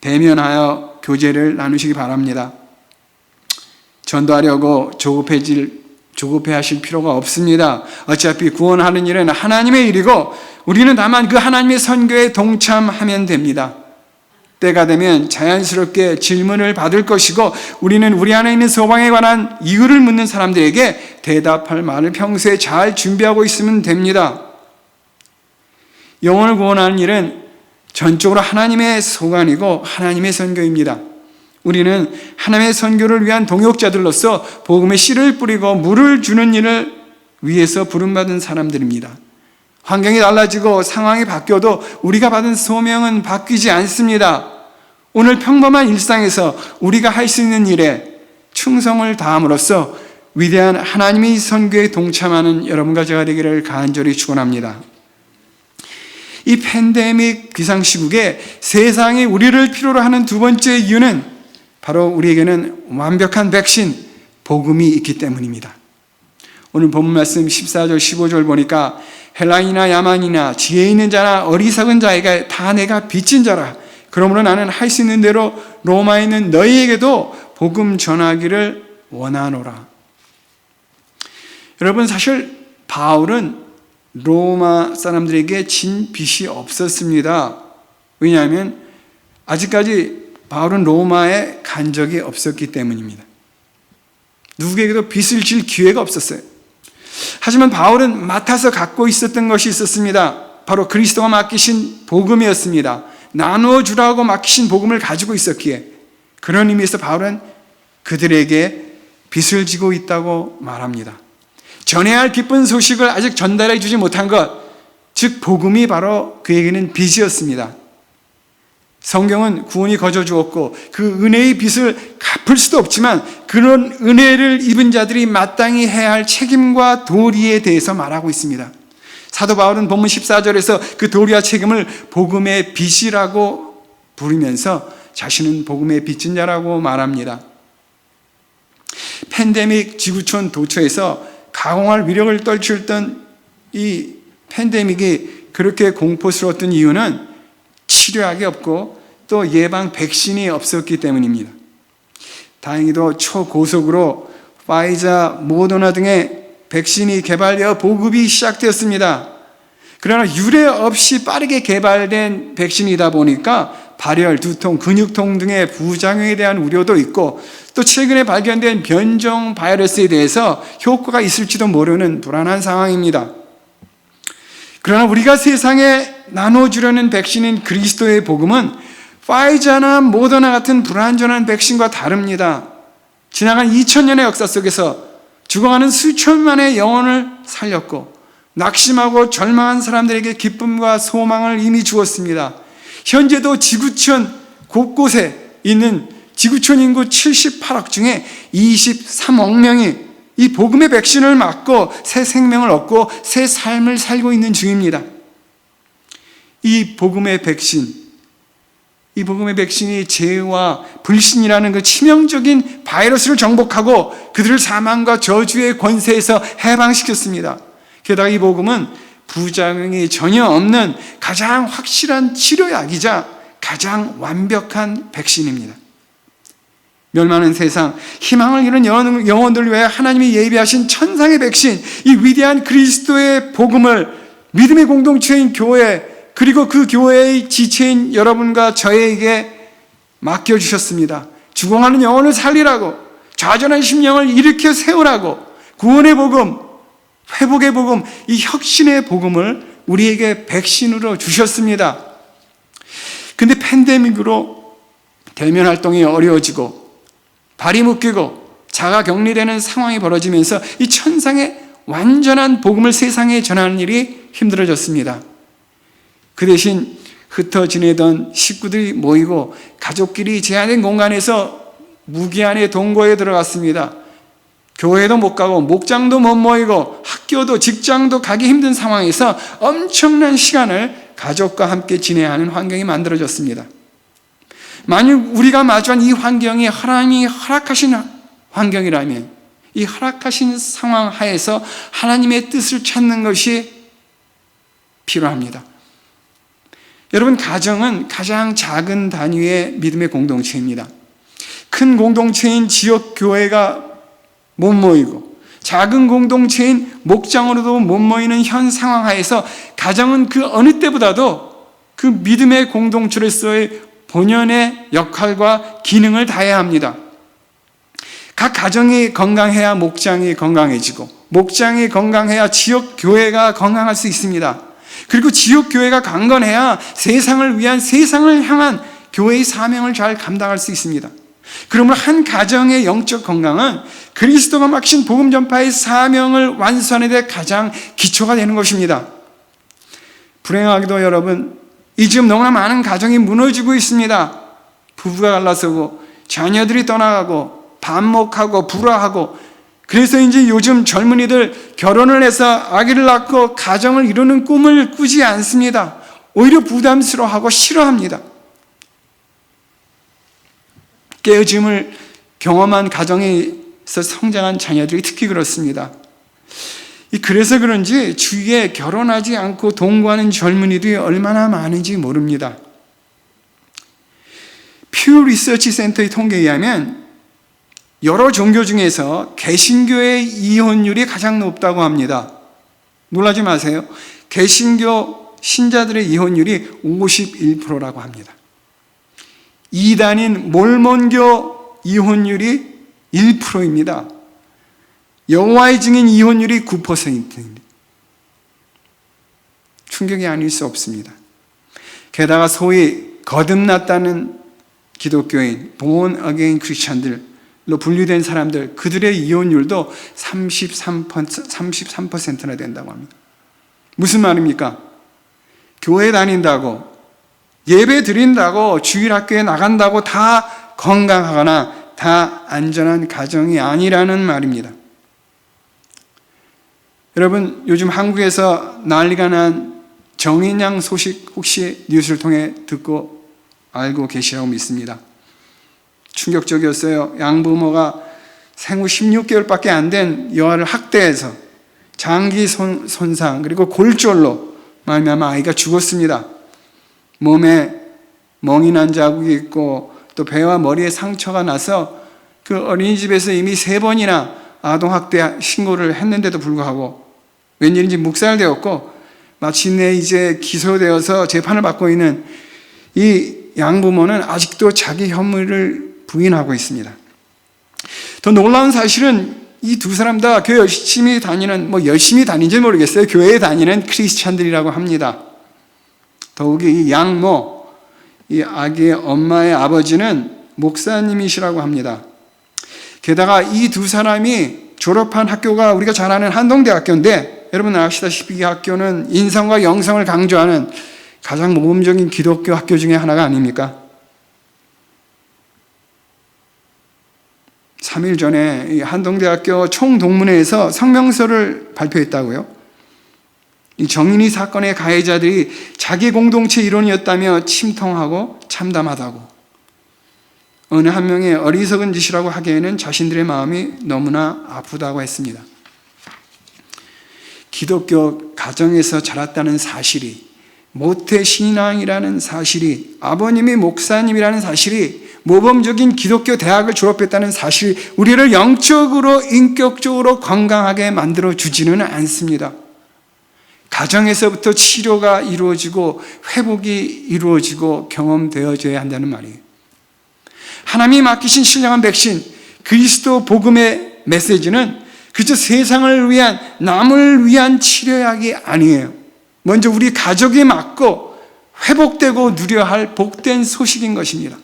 대면하여 교제를 나누시기 바랍니다. 전도하려고 조급해하실 필요가 없습니다. 어차피 구원하는 일은 하나님의 일이고 우리는 다만 그 하나님의 선교에 동참하면 됩니다. 때가 되면 자연스럽게 질문을 받을 것이고 우리는 우리 안에 있는 소망에 관한 이유를 묻는 사람들에게 대답할 말을 평소에 잘 준비하고 있으면 됩니다. 영혼을 구원하는 일은 전적으로 하나님의 소관이고 하나님의 선교입니다. 우리는 하나님의 선교를 위한 동역자들로서 복음의 씨를 뿌리고 물을 주는 일을 위해서 부름받은 사람들입니다. 환경이 달라지고 상황이 바뀌어도 우리가 받은 소명은 바뀌지 않습니다. 오늘 평범한 일상에서 우리가 할 수 있는 일에 충성을 다함으로써 위대한 하나님의 선교에 동참하는 여러분과 제가 되기를 간절히 축원합니다. 이 팬데믹 비상시국에 세상이 우리를 필요로 하는 두 번째 이유는 바로 우리에게는 완벽한 백신, 복음이 있기 때문입니다. 오늘 본문 말씀 14절 15절 보니까 헬라이나 야만이나 지혜 있는 자나 어리석은 자에게 다 내가 빚진 자라. 그러므로 나는 할 수 있는 대로 로마에 있는 너희에게도 복음 전하기를 원하노라. 여러분 사실 바울은 로마 사람들에게 진 빚이 없었습니다. 왜냐하면 아직까지 바울은 로마에 간 적이 없었기 때문입니다. 누구에게도 빚을 질 기회가 없었어요. 하지만 바울은 맡아서 갖고 있었던 것이 있었습니다. 바로 그리스도가 맡기신 복음이었습니다. 나누어 주라고 맡기신 복음을 가지고 있었기에 그런 의미에서 바울은 그들에게 빚을 지고 있다고 말합니다. 전해야 할 기쁜 소식을 아직 전달해 주지 못한 것, 즉 복음이 바로 그에게는 빚이었습니다. 성경은 구원이 거저 주었고 그 은혜의 빚을 갚을 수도 없지만 그런 은혜를 입은 자들이 마땅히 해야 할 책임과 도리에 대해서 말하고 있습니다. 사도 바울은 본문 14절에서 그 도리와 책임을 복음의 빚이라고 부르면서 자신은 복음의 빚진 자라고 말합니다. 팬데믹 지구촌 도처에서 가공할 위력을 떨치던 이 팬데믹이 그렇게 공포스러웠던 이유는 치료약이 없고 또 예방 백신이 없었기 때문입니다. 다행히도 초고속으로 파이자, 모더나 등의 백신이 개발되어 보급이 시작되었습니다. 그러나 유례 없이 빠르게 개발된 백신이다 보니까 발열, 두통, 근육통 등의 부작용에 대한 우려도 있고 또 최근에 발견된 변종 바이러스에 대해서 효과가 있을지도 모르는 불안한 상황입니다. 그러나 우리가 세상에 나눠주려는 백신인 그리스도의 복음은 파이자나 모더나 같은 불완전한 백신과 다릅니다. 지나간 2000년의 역사 속에서 죽어가는 수천만의 영혼을 살렸고 낙심하고 절망한 사람들에게 기쁨과 소망을 이미 주었습니다. 현재도 지구촌 곳곳에 있는 지구촌 인구 78억 중에 23억 명이 이 복음의 백신을 맞고 새 생명을 얻고 새 삶을 살고 있는 중입니다. 이 복음의 백신이 죄와 불신이라는 그 치명적인 바이러스를 정복하고 그들을 사망과 저주의 권세에서 해방시켰습니다. 게다가 이 복음은 부작용이 전혀 없는 가장 확실한 치료약이자 가장 완벽한 백신입니다. 멸망하는 세상, 희망을 잃은 영혼들을 위해 하나님이 예비하신 천상의 백신, 이 위대한 그리스도의 복음을 믿음의 공동체인 교회, 그리고 그 교회의 지체인 여러분과 저에게 맡겨주셨습니다. 죽어가는 영혼을 살리라고, 좌절한 심령을 일으켜 세우라고, 구원의 복음, 회복의 복음, 이 혁신의 복음을 우리에게 백신으로 주셨습니다. 근데 팬데믹으로 대면 활동이 어려워지고 발이 묶이고 자가 격리되는 상황이 벌어지면서 이 천상의 완전한 복음을 세상에 전하는 일이 힘들어졌습니다. 그 대신 흩어 지내던 식구들이 모이고 가족끼리 제한된 공간에서 무기한의 동거에 들어갔습니다. 교회도 못 가고 목장도 못 모이고 학교도 직장도 가기 힘든 상황에서 엄청난 시간을 가족과 함께 지내야 하는 환경이 만들어졌습니다. 만약 우리가 마주한 이 환경이 하나님이 허락하신 환경이라면 이 허락하신 상황 하에서 하나님의 뜻을 찾는 것이 필요합니다. 여러분, 가정은 가장 작은 단위의 믿음의 공동체입니다. 큰 공동체인 지역 교회가 못 모이고 작은 공동체인 목장으로도 못 모이는 현 상황 하에서 가정은 그 어느 때보다도 그 믿음의 공동체로서의 본연의 역할과 기능을 다해야 합니다. 각 가정이 건강해야 목장이 건강해지고 목장이 건강해야 지역 교회가 건강할 수 있습니다. 그리고 지역 교회가 강건해야 세상을 위한, 세상을 향한 교회의 사명을 잘 감당할 수 있습니다. 그러므로 한 가정의 영적 건강은 그리스도가 맡기신 복음 전파의 사명을 완수하는 데 가장 기초가 되는 것입니다. 불행하게도 여러분, 이 지금 너무나 많은 가정이 무너지고 있습니다. 부부가 갈라서고 자녀들이 떠나가고 반목하고 불화하고, 그래서 이제 요즘 젊은이들 결혼을 해서 아기를 낳고 가정을 이루는 꿈을 꾸지 않습니다. 오히려 부담스러워하고 싫어합니다. 깨어짐을 경험한 가정에서 성장한 자녀들이 특히 그렇습니다. 그래서 그런지 주위에 결혼하지 않고 동거하는 젊은이들이 얼마나 많은지 모릅니다. 퓨 리서치 센터의 통계에 의하면 여러 종교 중에서 개신교의 이혼율이 가장 높다고 합니다. 놀라지 마세요. 개신교 신자들의 이혼율이 51%라고 합니다. 이단인 몰몬교 이혼율이 1%입니다. 여호와의 증인 이혼율이 9%입니다. 충격이 아닐 수 없습니다. 게다가 소위 거듭났다는 기독교인, born again 크리스찬들로 분류된 사람들, 그들의 이혼율도 33%나 된다고 합니다. 무슨 말입니까? 교회 다닌다고, 예배 드린다고, 주일학교에 나간다고 다 건강하거나 다 안전한 가정이 아니라는 말입니다. 여러분, 요즘 한국에서 난리가 난 정인양 소식 혹시 뉴스를 통해 듣고 알고 계시라고 믿습니다. 충격적이었어요. 양부모가 생후 16개월밖에 안 된 여아를 학대해서 장기 손상 그리고 골절로 말미암아 아이가 죽었습니다. 몸에 멍이 난 자국이 있고 또 배와 머리에 상처가 나서 그 어린이집에서 이미 3번이나 아동학대 신고를 했는데도 불구하고 웬일인지 묵살되었고, 마침내 이제 기소되어서 재판을 받고 있는 이 양부모는 아직도 자기 혐의를 부인하고 있습니다. 더 놀라운 사실은 이 두 사람 다 교회 열심히 다니는, 열심히 다닌지 모르겠어요. 교회에 다니는 크리스찬들이라고 합니다. 더욱이 이 양모, 이 아기의 엄마의 아버지는 목사님이시라고 합니다. 게다가 이 두 사람이 졸업한 학교가 우리가 잘 아는 한동대학교인데, 여러분 아시다시피 이 학교는 인성과 영성을 강조하는 가장 모범적인 기독교 학교 중에 하나가 아닙니까? 3일 전에 이 한동대학교 총동문회에서 성명서를 발표했다고요. 이 정인이 사건의 가해자들이 자기 공동체 일원이었다며 침통하고 참담하다고, 어느 한 명의 어리석은 짓이라고 하기에는 자신들의 마음이 너무나 아프다고 했습니다. 기독교 가정에서 자랐다는 사실이, 모태신앙이라는 사실이, 아버님이 목사님이라는 사실이, 모범적인 기독교 대학을 졸업했다는 사실이 우리를 영적으로, 인격적으로 건강하게 만들어주지는 않습니다. 가정에서부터 치료가 이루어지고 회복이 이루어지고 경험되어져야 한다는 말이에요. 하나님이 맡기신 신령한 백신, 그리스도 복음의 메시지는 그저 세상을 위한, 남을 위한 치료약이 아니에요. 먼저 우리 가족이 맞고 회복되고 누려야 할 복된 소식인 것입니다.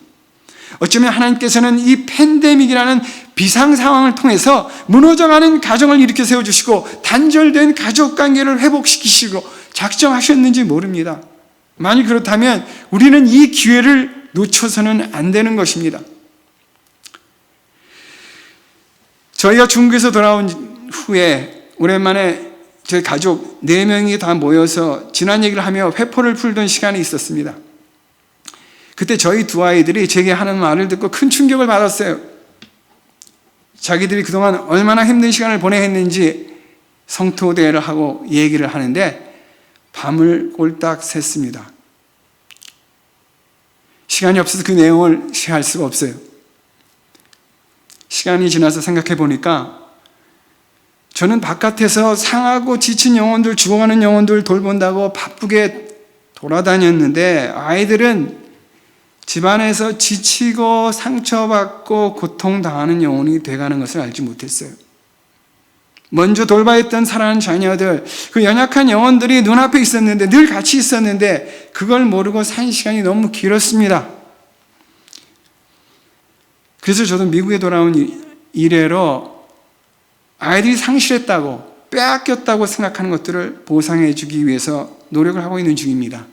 어쩌면 하나님께서는 이 팬데믹이라는 비상 상황을 통해서 무너져가는 가정을 일으켜 세워주시고 단절된 가족관계를 회복시키시고 작정하셨는지 모릅니다. 만약 그렇다면 우리는 이 기회를 놓쳐서는 안 되는 것입니다. 저희가 중국에서 돌아온 후에 오랜만에 저희 가족 4명이 다 모여서 지난 얘기를 하며 회포를 풀던 시간이 있었습니다. 그때 저희 두 아이들이 제게 하는 말을 듣고 큰 충격을 받았어요. 자기들이 그동안 얼마나 힘든 시간을 보내야 했는지 성토대회를 하고 얘기를 하는데 밤을 꼴딱 샜습니다. 시간이 없어서 그 내용을 쉐어할 수가 없어요. 시간이 지나서 생각해 보니까 저는 바깥에서 상하고 지친 영혼들, 죽어가는 영혼들 돌본다고 바쁘게 돌아다녔는데 아이들은 집안에서 지치고 상처받고 고통당하는 영혼이 돼가는 것을 알지 못했어요. 먼저 돌봐야 했던 사랑하는 자녀들, 그 연약한 영혼들이 눈앞에 있었는데, 늘 같이 있었는데 그걸 모르고 산 시간이 너무 길었습니다. 그래서 저도 미국에 돌아온 이래로 아이들이 상실했다고, 빼앗겼다고 생각하는 것들을 보상해 주기 위해서 노력을 하고 있는 중입니다.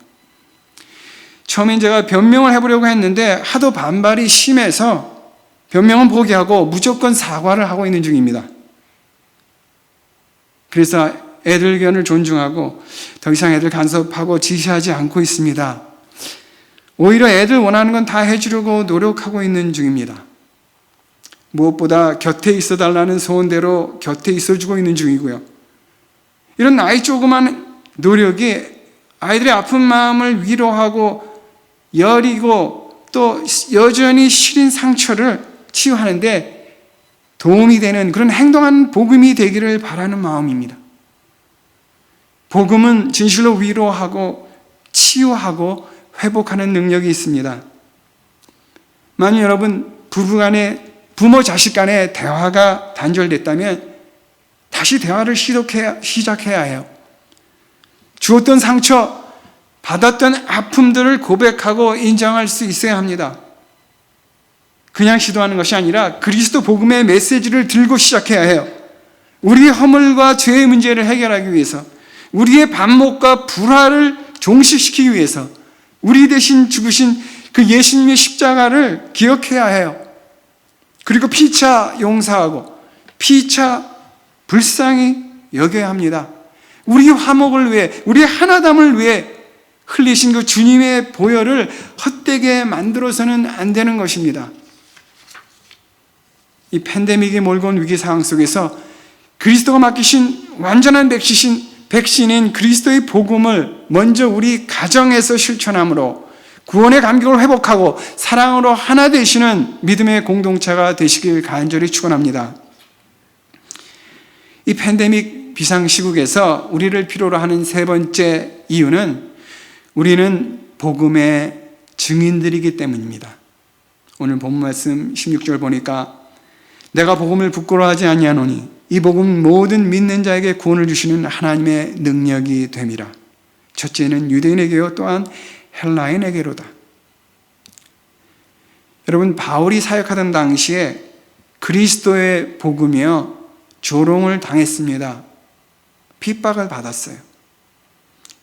처음엔 제가 변명을 해보려고 했는데 하도 반발이 심해서 변명은 포기하고 무조건 사과를 하고 있는 중입니다. 그래서 애들 의견을 존중하고 더 이상 애들 간섭하고 지시하지 않고 있습니다. 오히려 애들 원하는 건 다 해주려고 노력하고 있는 중입니다. 무엇보다 곁에 있어달라는 소원대로 곁에 있어주고 있는 중이고요. 이런 나이 조그만 노력이 아이들의 아픈 마음을 위로하고 여리고 또 여전히 시린 상처를 치유하는데 도움이 되는 그런 행동하는 복음이 되기를 바라는 마음입니다. 복음은 진실로 위로하고 치유하고 회복하는 능력이 있습니다. 만약 여러분 부부간에 부모 자식 간에 대화가 단절됐다면 다시 대화를 시작해야 해요. 주었던 상처, 받았던 아픔들을 고백하고 인정할 수 있어야 합니다. 그냥 시도하는 것이 아니라 그리스도 복음의 메시지를 들고 시작해야 해요. 우리의 허물과 죄의 문제를 해결하기 위해서, 우리의 반목과 불화를 종식시키기 위해서 우리 대신 죽으신 그 예수님의 십자가를 기억해야 해요. 그리고 피차 용서하고 피차 불쌍히 여겨야 합니다. 우리 화목을 위해, 우리 하나됨을 위해 흘리신 그 주님의 보혈을 헛되게 만들어서는 안 되는 것입니다. 이 팬데믹이 몰고 온 위기 상황 속에서 그리스도가 맡기신 완전한 백신인 그리스도의 복음을 먼저 우리 가정에서 실천함으로 구원의 감격을 회복하고 사랑으로 하나 되시는 믿음의 공동체가 되시길 간절히 축원합니다. 이 팬데믹 비상시국에서 우리를 필요로 하는 세 번째 이유는 우리는 복음의 증인들이기 때문입니다. 오늘 본 말씀 16절 보니까 내가 복음을 부끄러워하지 아니하노니 이 복음 모든 믿는 자에게 구원을 주시는 하나님의 능력이 됨이라. 첫째는 유대인에게요 또한 헬라인에게로다. 여러분, 바울이 사역하던 당시에 그리스도의 복음이요 조롱을 당했습니다. 핍박을 받았어요.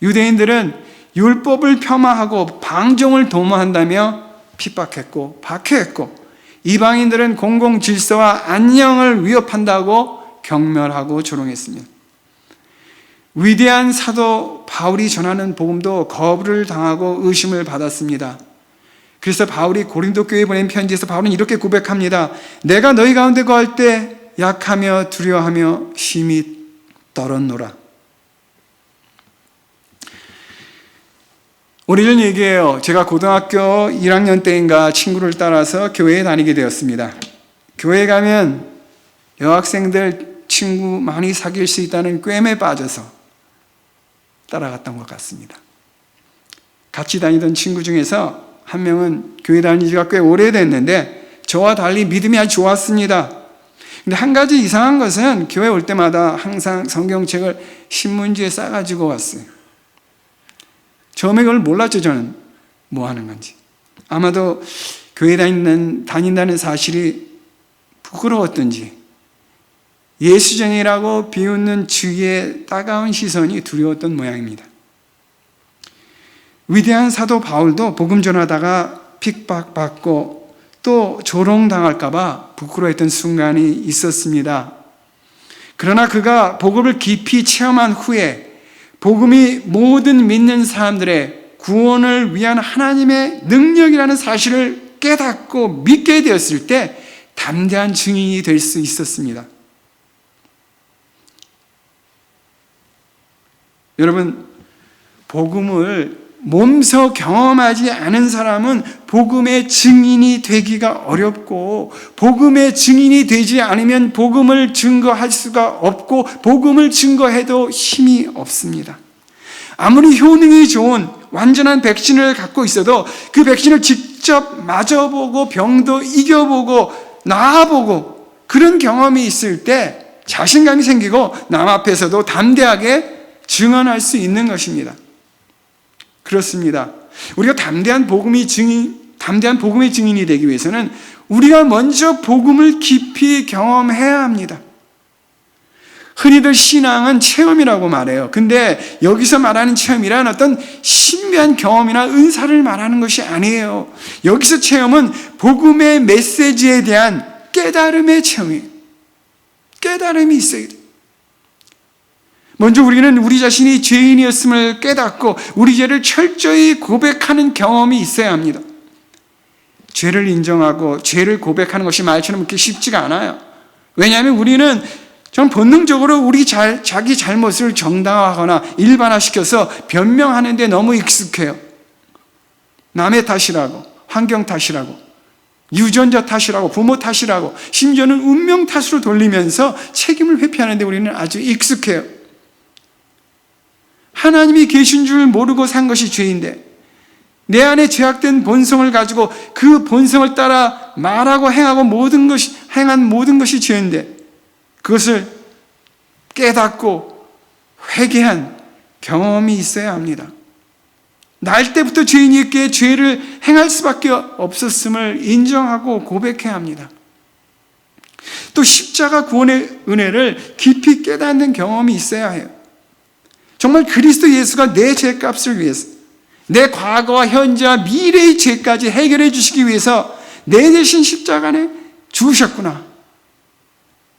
유대인들은 율법을 폄하하고 방종을 도모한다며 핍박했고 박해했고, 이방인들은 공공 질서와 안녕을 위협한다고 경멸하고 조롱했습니다. 위대한 사도 바울이 전하는 복음도 거부를 당하고 의심을 받았습니다. 그래서 바울이 고린도 교회에 보낸 편지에서 바울은 이렇게 고백합니다. 내가 너희 가운데 거할 때 약하며 두려워하며 심히 떨었노라. 오래전 얘기예요. 제가 고등학교 1학년 때인가 친구를 따라서 교회에 다니게 되었습니다. 교회에 가면 여학생들 친구 많이 사귈 수 있다는 꿰매 빠져서 따라갔던 것 같습니다. 같이 다니던 친구 중에서 한 명은 교회 다닌 지가 꽤 오래됐는데 저와 달리 믿음이 아주 좋았습니다. 근데 한 가지 이상한 것은 교회 올 때마다 항상 성경책을 신문지에 싸가지고 왔어요. 처음에 그걸 몰랐죠. 저는 뭐 하는 건지. 아마도 교회 다닌다는 사실이 부끄러웠던지 예수쟁이라고 비웃는 주위의 따가운 시선이 두려웠던 모양입니다. 위대한 사도 바울도 복음 전하다가 핍박받고 또 조롱당할까봐 부끄러워했던 순간이 있었습니다. 그러나 그가 복음을 깊이 체험한 후에 복음이 모든 믿는 사람들의 구원을 위한 하나님의 능력이라는 사실을 깨닫고 믿게 되었을 때 담대한 증인이 될 수 있었습니다. 여러분, 복음을 몸소 경험하지 않은 사람은 복음의 증인이 되기가 어렵고, 복음의 증인이 되지 않으면 복음을 증거할 수가 없고, 복음을 증거해도 힘이 없습니다. 아무리 효능이 좋은 완전한 백신을 갖고 있어도 그 백신을 직접 맞아보고 병도 이겨보고 나아보고 그런 경험이 있을 때 자신감이 생기고 남 앞에서도 담대하게 증언할 수 있는 것입니다. 그렇습니다. 우리가 담대한 복음의 증인이 되기 위해서는 우리가 먼저 복음을 깊이 경험해야 합니다. 흔히들 신앙은 체험이라고 말해요. 근데 여기서 말하는 체험이란 어떤 신비한 경험이나 은사를 말하는 것이 아니에요. 여기서 체험은 복음의 메시지에 대한 깨달음의 체험이에요. 깨달음이 있어야 돼요. 먼저 우리는 우리 자신이 죄인이었음을 깨닫고 우리 죄를 철저히 고백하는 경험이 있어야 합니다. 죄를 인정하고 죄를 고백하는 것이 말처럼 그렇게 쉽지가 않아요. 왜냐하면 우리는 전 본능적으로 우리 자기 잘못을 정당화하거나 일반화시켜서 변명하는 데 너무 익숙해요. 남의 탓이라고, 환경 탓이라고, 유전자 탓이라고, 부모 탓이라고, 심지어는 운명 탓으로 돌리면서 책임을 회피하는 데 우리는 아주 익숙해요. 하나님이 계신 줄 모르고 산 것이 죄인데 내 안에 죄악된 본성을 가지고 그 본성을 따라 말하고 행한 모든 것이 죄인데 그것을 깨닫고 회개한 경험이 있어야 합니다. 날 때부터 죄인이었기에 죄를 행할 수밖에 없었음을 인정하고 고백해야 합니다. 또 십자가 구원의 은혜를 깊이 깨닫는 경험이 있어야 해요. 정말 그리스도 예수가 내 죄값을 위해서, 내 과거와 현재와 미래의 죄까지 해결해 주시기 위해서 내 대신 십자가에 죽으셨구나.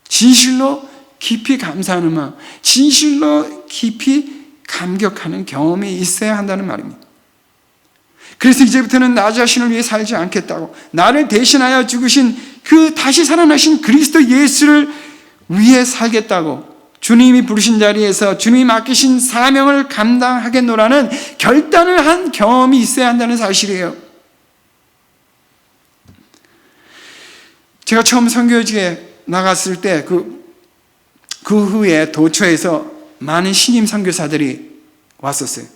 진실로 깊이 감사하는 마음, 진실로 깊이 감격하는 경험이 있어야 한다는 말입니다. 그래서 이제부터는 나 자신을 위해 살지 않겠다고, 나를 대신하여 죽으신 그 다시 살아나신 그리스도 예수를 위해 살겠다고 주님이 부르신 자리에서 주님이 맡기신 사명을 감당하겠노라는 결단을 한 경험이 있어야 한다는 사실이에요. 제가 처음 선교지에 나갔을 때 그 후에 도처에서 많은 신임 선교사들이 왔었어요.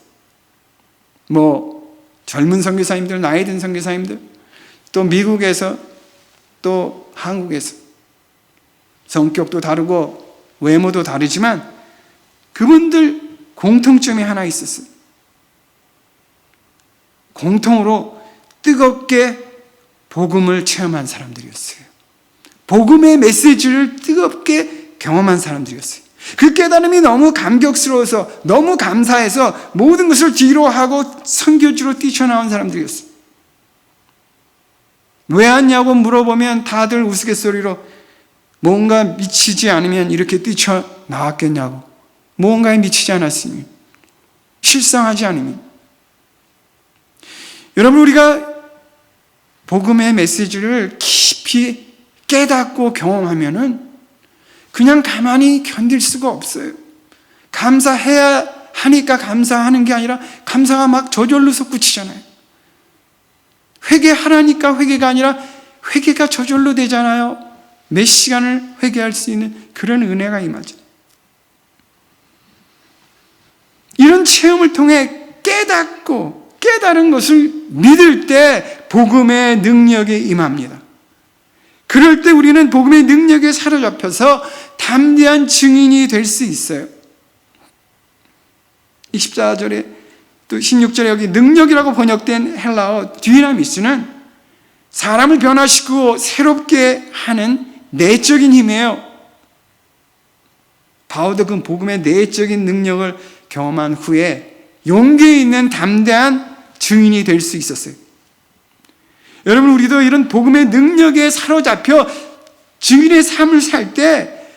젊은 선교사님들, 나이 든 선교사님들, 또 미국에서 또 한국에서 성격도 다르고 외모도 다르지만 그분들 공통점이 하나 있었어요. 공통으로 뜨겁게 복음을 체험한 사람들이었어요. 복음의 메시지를 뜨겁게 경험한 사람들이었어요. 그 깨달음이 너무 감격스러워서 너무 감사해서 모든 것을 뒤로 하고 선교지로 뛰쳐나온 사람들이었어요. 왜 왔냐고 물어보면 다들 우스갯소리로 뭔가 미치지 않으면 이렇게 뛰쳐나왔겠냐고. 뭔가에 미치지 않았으면, 실상하지 않으면. 여러분, 우리가 복음의 메시지를 깊이 깨닫고 경험하면은 그냥 가만히 견딜 수가 없어요. 감사해야 하니까 감사하는 게 아니라 감사가 막 저절로 솟구치잖아요. 회개하라니까 회개가 아니라 회개가 저절로 되잖아요. 몇 시간을 회개할 수 있는 그런 은혜가 임하죠. 이런 체험을 통해 깨닫고 깨달은 것을 믿을 때 복음의 능력이 임합니다. 그럴 때 우리는 복음의 능력에 사로잡혀서 담대한 증인이 될 수 있어요. 24절에 또 16절에 여기 능력이라고 번역된 헬라어 듀나미스는 사람을 변화시키고 새롭게 하는 내적인 힘이에요. 바울도 그 복음의 내적인 능력을 경험한 후에 용기 있는 담대한 증인이 될 수 있었어요. 여러분, 우리도 이런 복음의 능력에 사로잡혀 증인의 삶을 살 때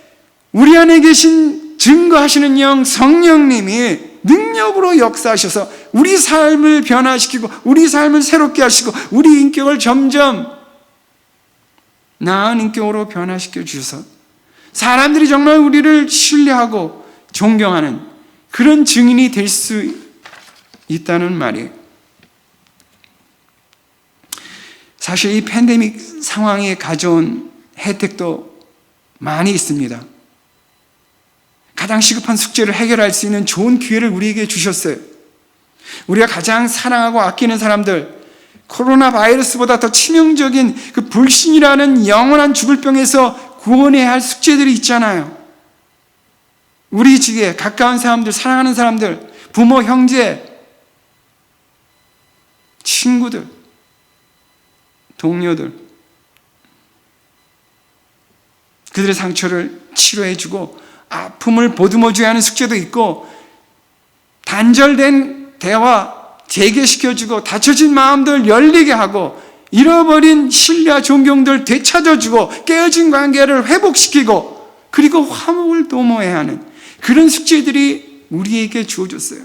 우리 안에 계신 증거하시는 영 성령님이 능력으로 역사하셔서 우리 삶을 변화시키고 우리 삶을 새롭게 하시고 우리 인격을 점점 나은 인격으로 변화시켜 주셔서 사람들이 정말 우리를 신뢰하고 존경하는 그런 증인이 될 수 있다는 말이에요. 사실 이 팬데믹 상황이 가져온 혜택도 많이 있습니다. 가장 시급한 숙제를 해결할 수 있는 좋은 기회를 우리에게 주셨어요. 우리가 가장 사랑하고 아끼는 사람들, 코로나 바이러스보다 더 치명적인 그 불신이라는 영원한 죽을 병에서 구원해야 할 숙제들이 있잖아요. 우리 지에 가까운 사람들, 사랑하는 사람들, 부모, 형제, 친구들, 동료들, 그들의 상처를 치료해주고 아픔을 보듬어줘야 하는 숙제도 있고, 단절된 대화 재개시켜주고 다쳐진 마음들 열리게 하고 잃어버린 신뢰와 존경들 되찾아주고 깨어진 관계를 회복시키고 그리고 화목을 도모해야 하는 그런 숙제들이 우리에게 주어졌어요.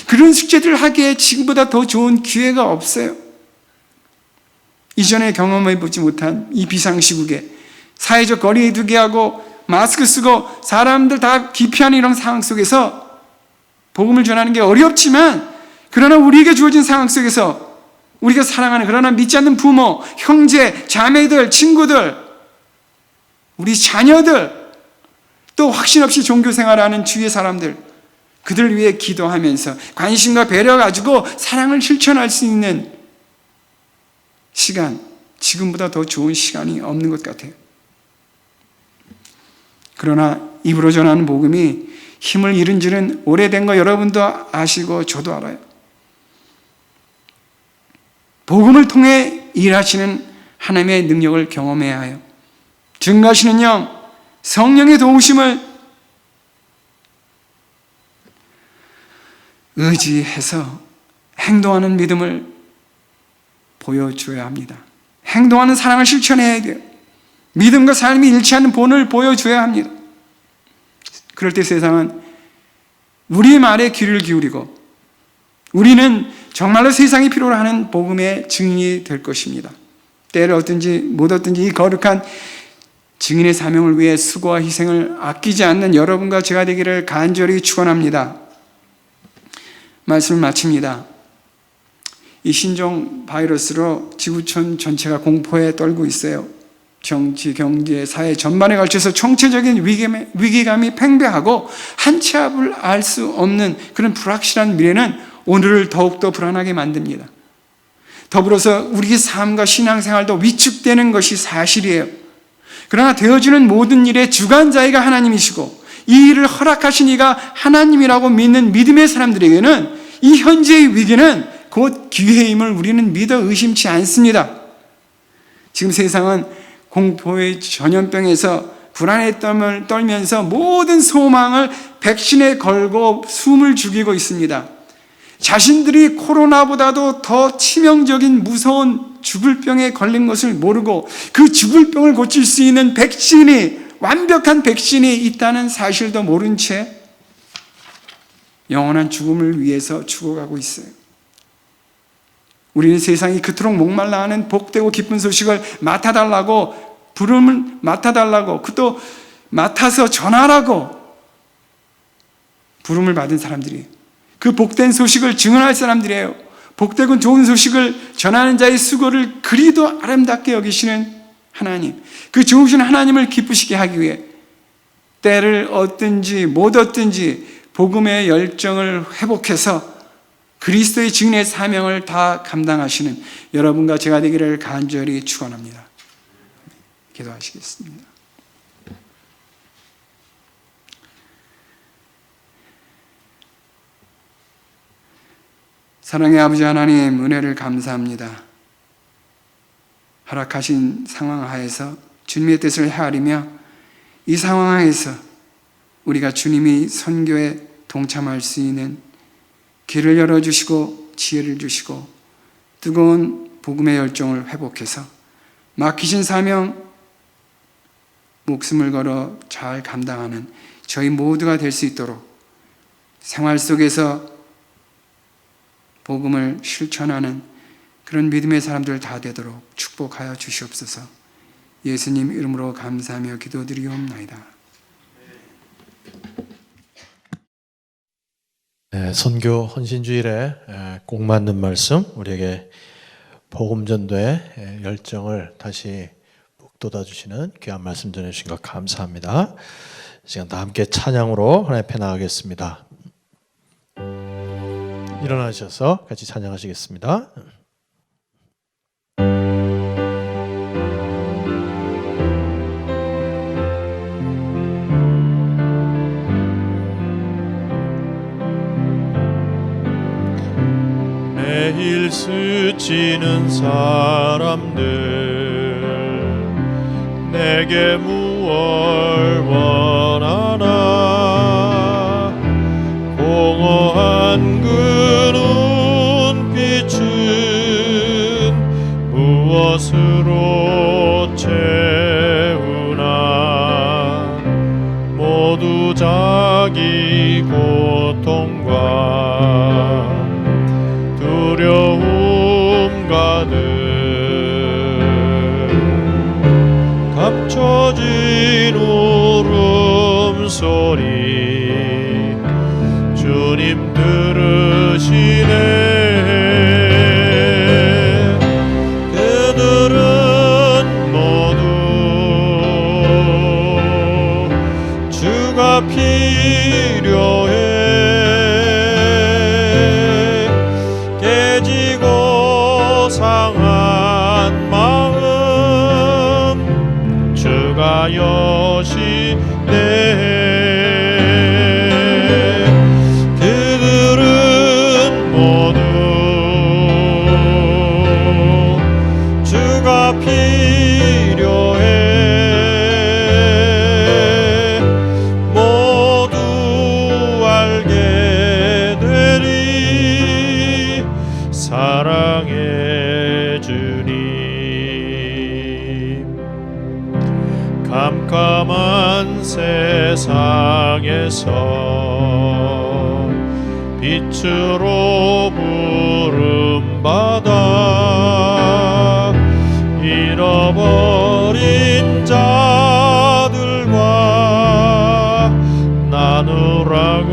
그런 숙제들을 하기에 지금보다 더 좋은 기회가 없어요. 이전에 경험해보지 못한 이 비상시국에 사회적 거리 두기 하고 마스크 쓰고 사람들 다 기피하는 이런 상황 속에서 복음을 전하는 게 어렵지만, 그러나 우리에게 주어진 상황 속에서 우리가 사랑하는 그러나 믿지 않는 부모, 형제, 자매들, 친구들, 우리 자녀들, 또 확신 없이 종교 생활하는 주위의 사람들, 그들 위해 기도하면서 관심과 배려 가지고 사랑을 실천할 수 있는 시간, 지금보다 더 좋은 시간이 없는 것 같아요. 그러나 입으로 전하는 복음이 힘을 잃은 지는 오래된 거 여러분도 아시고 저도 알아요. 복음을 통해 일하시는 하나님의 능력을 경험해야 해요. 증거하시는 영, 성령의 도우심을 의지해서 행동하는 믿음을 보여줘야 합니다. 행동하는 사랑을 실천해야 돼요. 믿음과 삶이 일치하는 본을 보여줘야 합니다. 그럴 때 세상은 우리의 말에 귀를 기울이고 우리는 정말로 세상이 필요로 하는 복음의 증인이 될 것입니다. 때를 얻든지 못 얻든지 이 거룩한 증인의 사명을 위해 수고와 희생을 아끼지 않는 여러분과 제가 되기를 간절히 축원합니다. 말씀을 마칩니다. 이 신종 바이러스로 지구촌 전체가 공포에 떨고 있어요. 정치, 경제, 사회 전반에 걸쳐서 총체적인 위기감이 팽배하고 한 치 앞을 알 수 없는 그런 불확실한 미래는 오늘을 더욱더 불안하게 만듭니다. 더불어서 우리의 삶과 신앙생활도 위축되는 것이 사실이에요. 그러나 되어지는 모든 일의 주관자이가 하나님이시고 이 일을 허락하신 이가 하나님이라고 믿는 믿음의 사람들에게는 이 현재의 위기는 곧 기회임을 우리는 믿어 의심치 않습니다. 지금 세상은 공포의 전염병에서 불안에 떨면서 모든 소망을 백신에 걸고 숨을 죽이고 있습니다. 자신들이 코로나보다도 더 치명적인 무서운 죽을 병에 걸린 것을 모르고 그 죽을 병을 고칠 수 있는 백신이, 완벽한 백신이 있다는 사실도 모른 채 영원한 죽음을 위해서 죽어가고 있어요. 우리는 세상이 그토록 목말라 하는 복되고 기쁜 소식을 맡아달라고, 부름을 맡아달라고, 또 맡아서 전하라고 부름을 받은 사람들이에요. 그 복된 소식을 증언할 사람들이에요. 복되고 좋은 소식을 전하는 자의 수고를 그리도 아름답게 여기시는 하나님, 그 좋으신 하나님을 기쁘시게 하기 위해 때를 얻든지 못 얻든지 복음의 열정을 회복해서 그리스도의 증인의 사명을 다 감당하시는 여러분과 제가 되기를 간절히 축원합니다. 기도하시겠습니다. 사랑의 아버지 하나님, 은혜를 감사합니다. 허락하신 상황 하에서 주님의 뜻을 헤아리며 이 상황 하에서 우리가 주님이 선교에 동참할 수 있는 길을 열어주시고 지혜를 주시고 뜨거운 복음의 열정을 회복해서 맡기신 사명 목숨을 걸어 잘 감당하는 저희 모두가 될 수 있도록 생활 속에서 복음을 실천하는 그런 믿음의 사람들 다 되도록 축복하여 주시옵소서. 예수님 이름으로 감사하며 기도드리옵나이다. 네, 선교 헌신주일에 꼭 맞는 말씀, 우리에게 복음 전도의 열정을 다시 북돋아 주시는 귀한 말씀 전해주신 것 감사합니다. 이 시간 다 함께 찬양으로 하나님 앞에 나가겠습니다. 일어나셔서 같이 찬양하시겠습니다. 매일 스치는 사람들 내게 무얼 원하나 공허한 그 눈빛은 무엇으로 채우나 모두 자기 고통과 두려움 가득 감춰진 울음소리 주님 들으시네. 그들은 모두 주가 필요해. 상한 마음 주가 여시네. 그들은 모두 주가 필요해. 모두 알게 되리 사랑해 깜깜한 세상에서 빛으로 부름받아 잃어버린 자들과 나누라고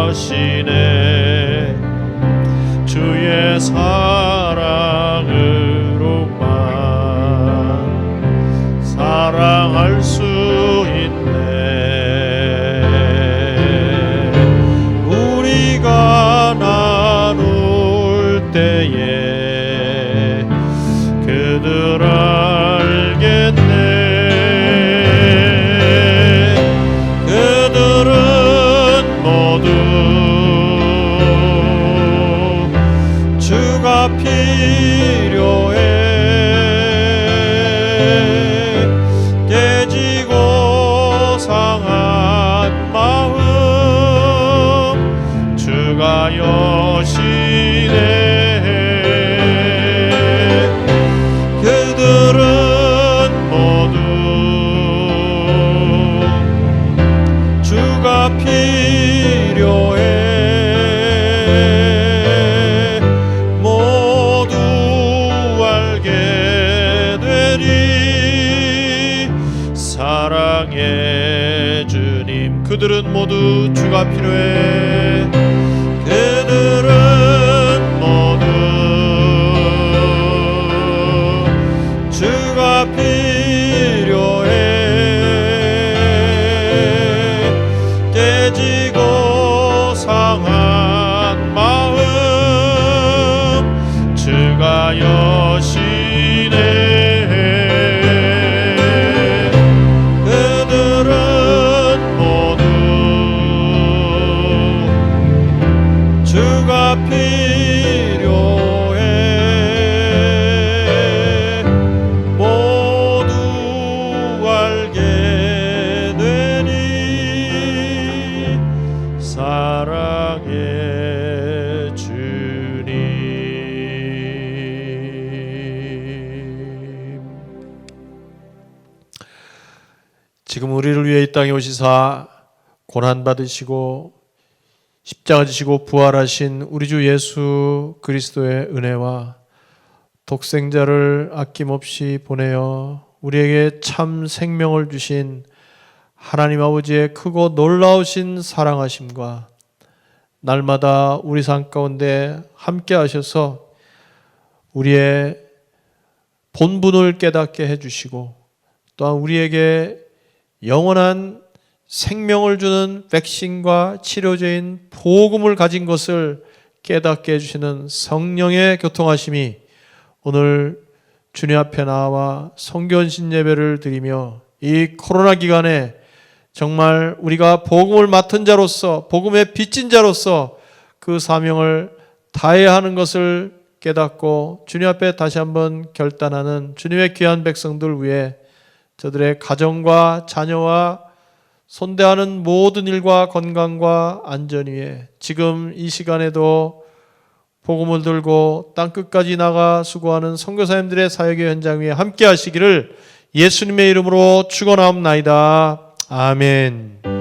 하시네. 주의 사랑할 수 있네. 우리가 나눌 때에 그들 알겠네. 그들은 모두 주가 필요해. 상한 마음 주가 여시네. 그들은 모두 주가 필요해. 모두 알게 되리 사랑해 주님. 그들은 모두 주가 필요해. 그들은 모두 주가 필요해. 깨지고 상한 마음 주가 여시네. 이 땅에 오시사 고난 받으시고 십자가 지시고 부활하신 우리 주 예수 그리스도의 은혜와 독생자를 아낌없이 보내어 우리에게 참 생명을 주신 하나님 아버지의 크고 놀라우신 사랑하심과 날마다 우리 삶 가운데 함께 하셔서 우리의 본분을 깨닫게 해주시고 또한 우리에게 영원한 생명을 주는 백신과 치료제인 복음을 가진 것을 깨닫게 해주시는 성령의 교통하심이 오늘 주님 앞에 나와 성견신 예배를 드리며 이 코로나 기간에 정말 우리가 복음을 맡은 자로서 복음의 빚진 자로서 그 사명을 다해야 하는 것을 깨닫고 주님 앞에 다시 한번 결단하는 주님의 귀한 백성들 위해 저들의 가정과 자녀와 손대하는 모든 일과 건강과 안전 위에 지금 이 시간에도 복음을 들고 땅끝까지 나가 수고하는 선교사님들의 사역의 현장 위에 함께 하시기를 예수님의 이름으로 축원하옵나이다. 아멘.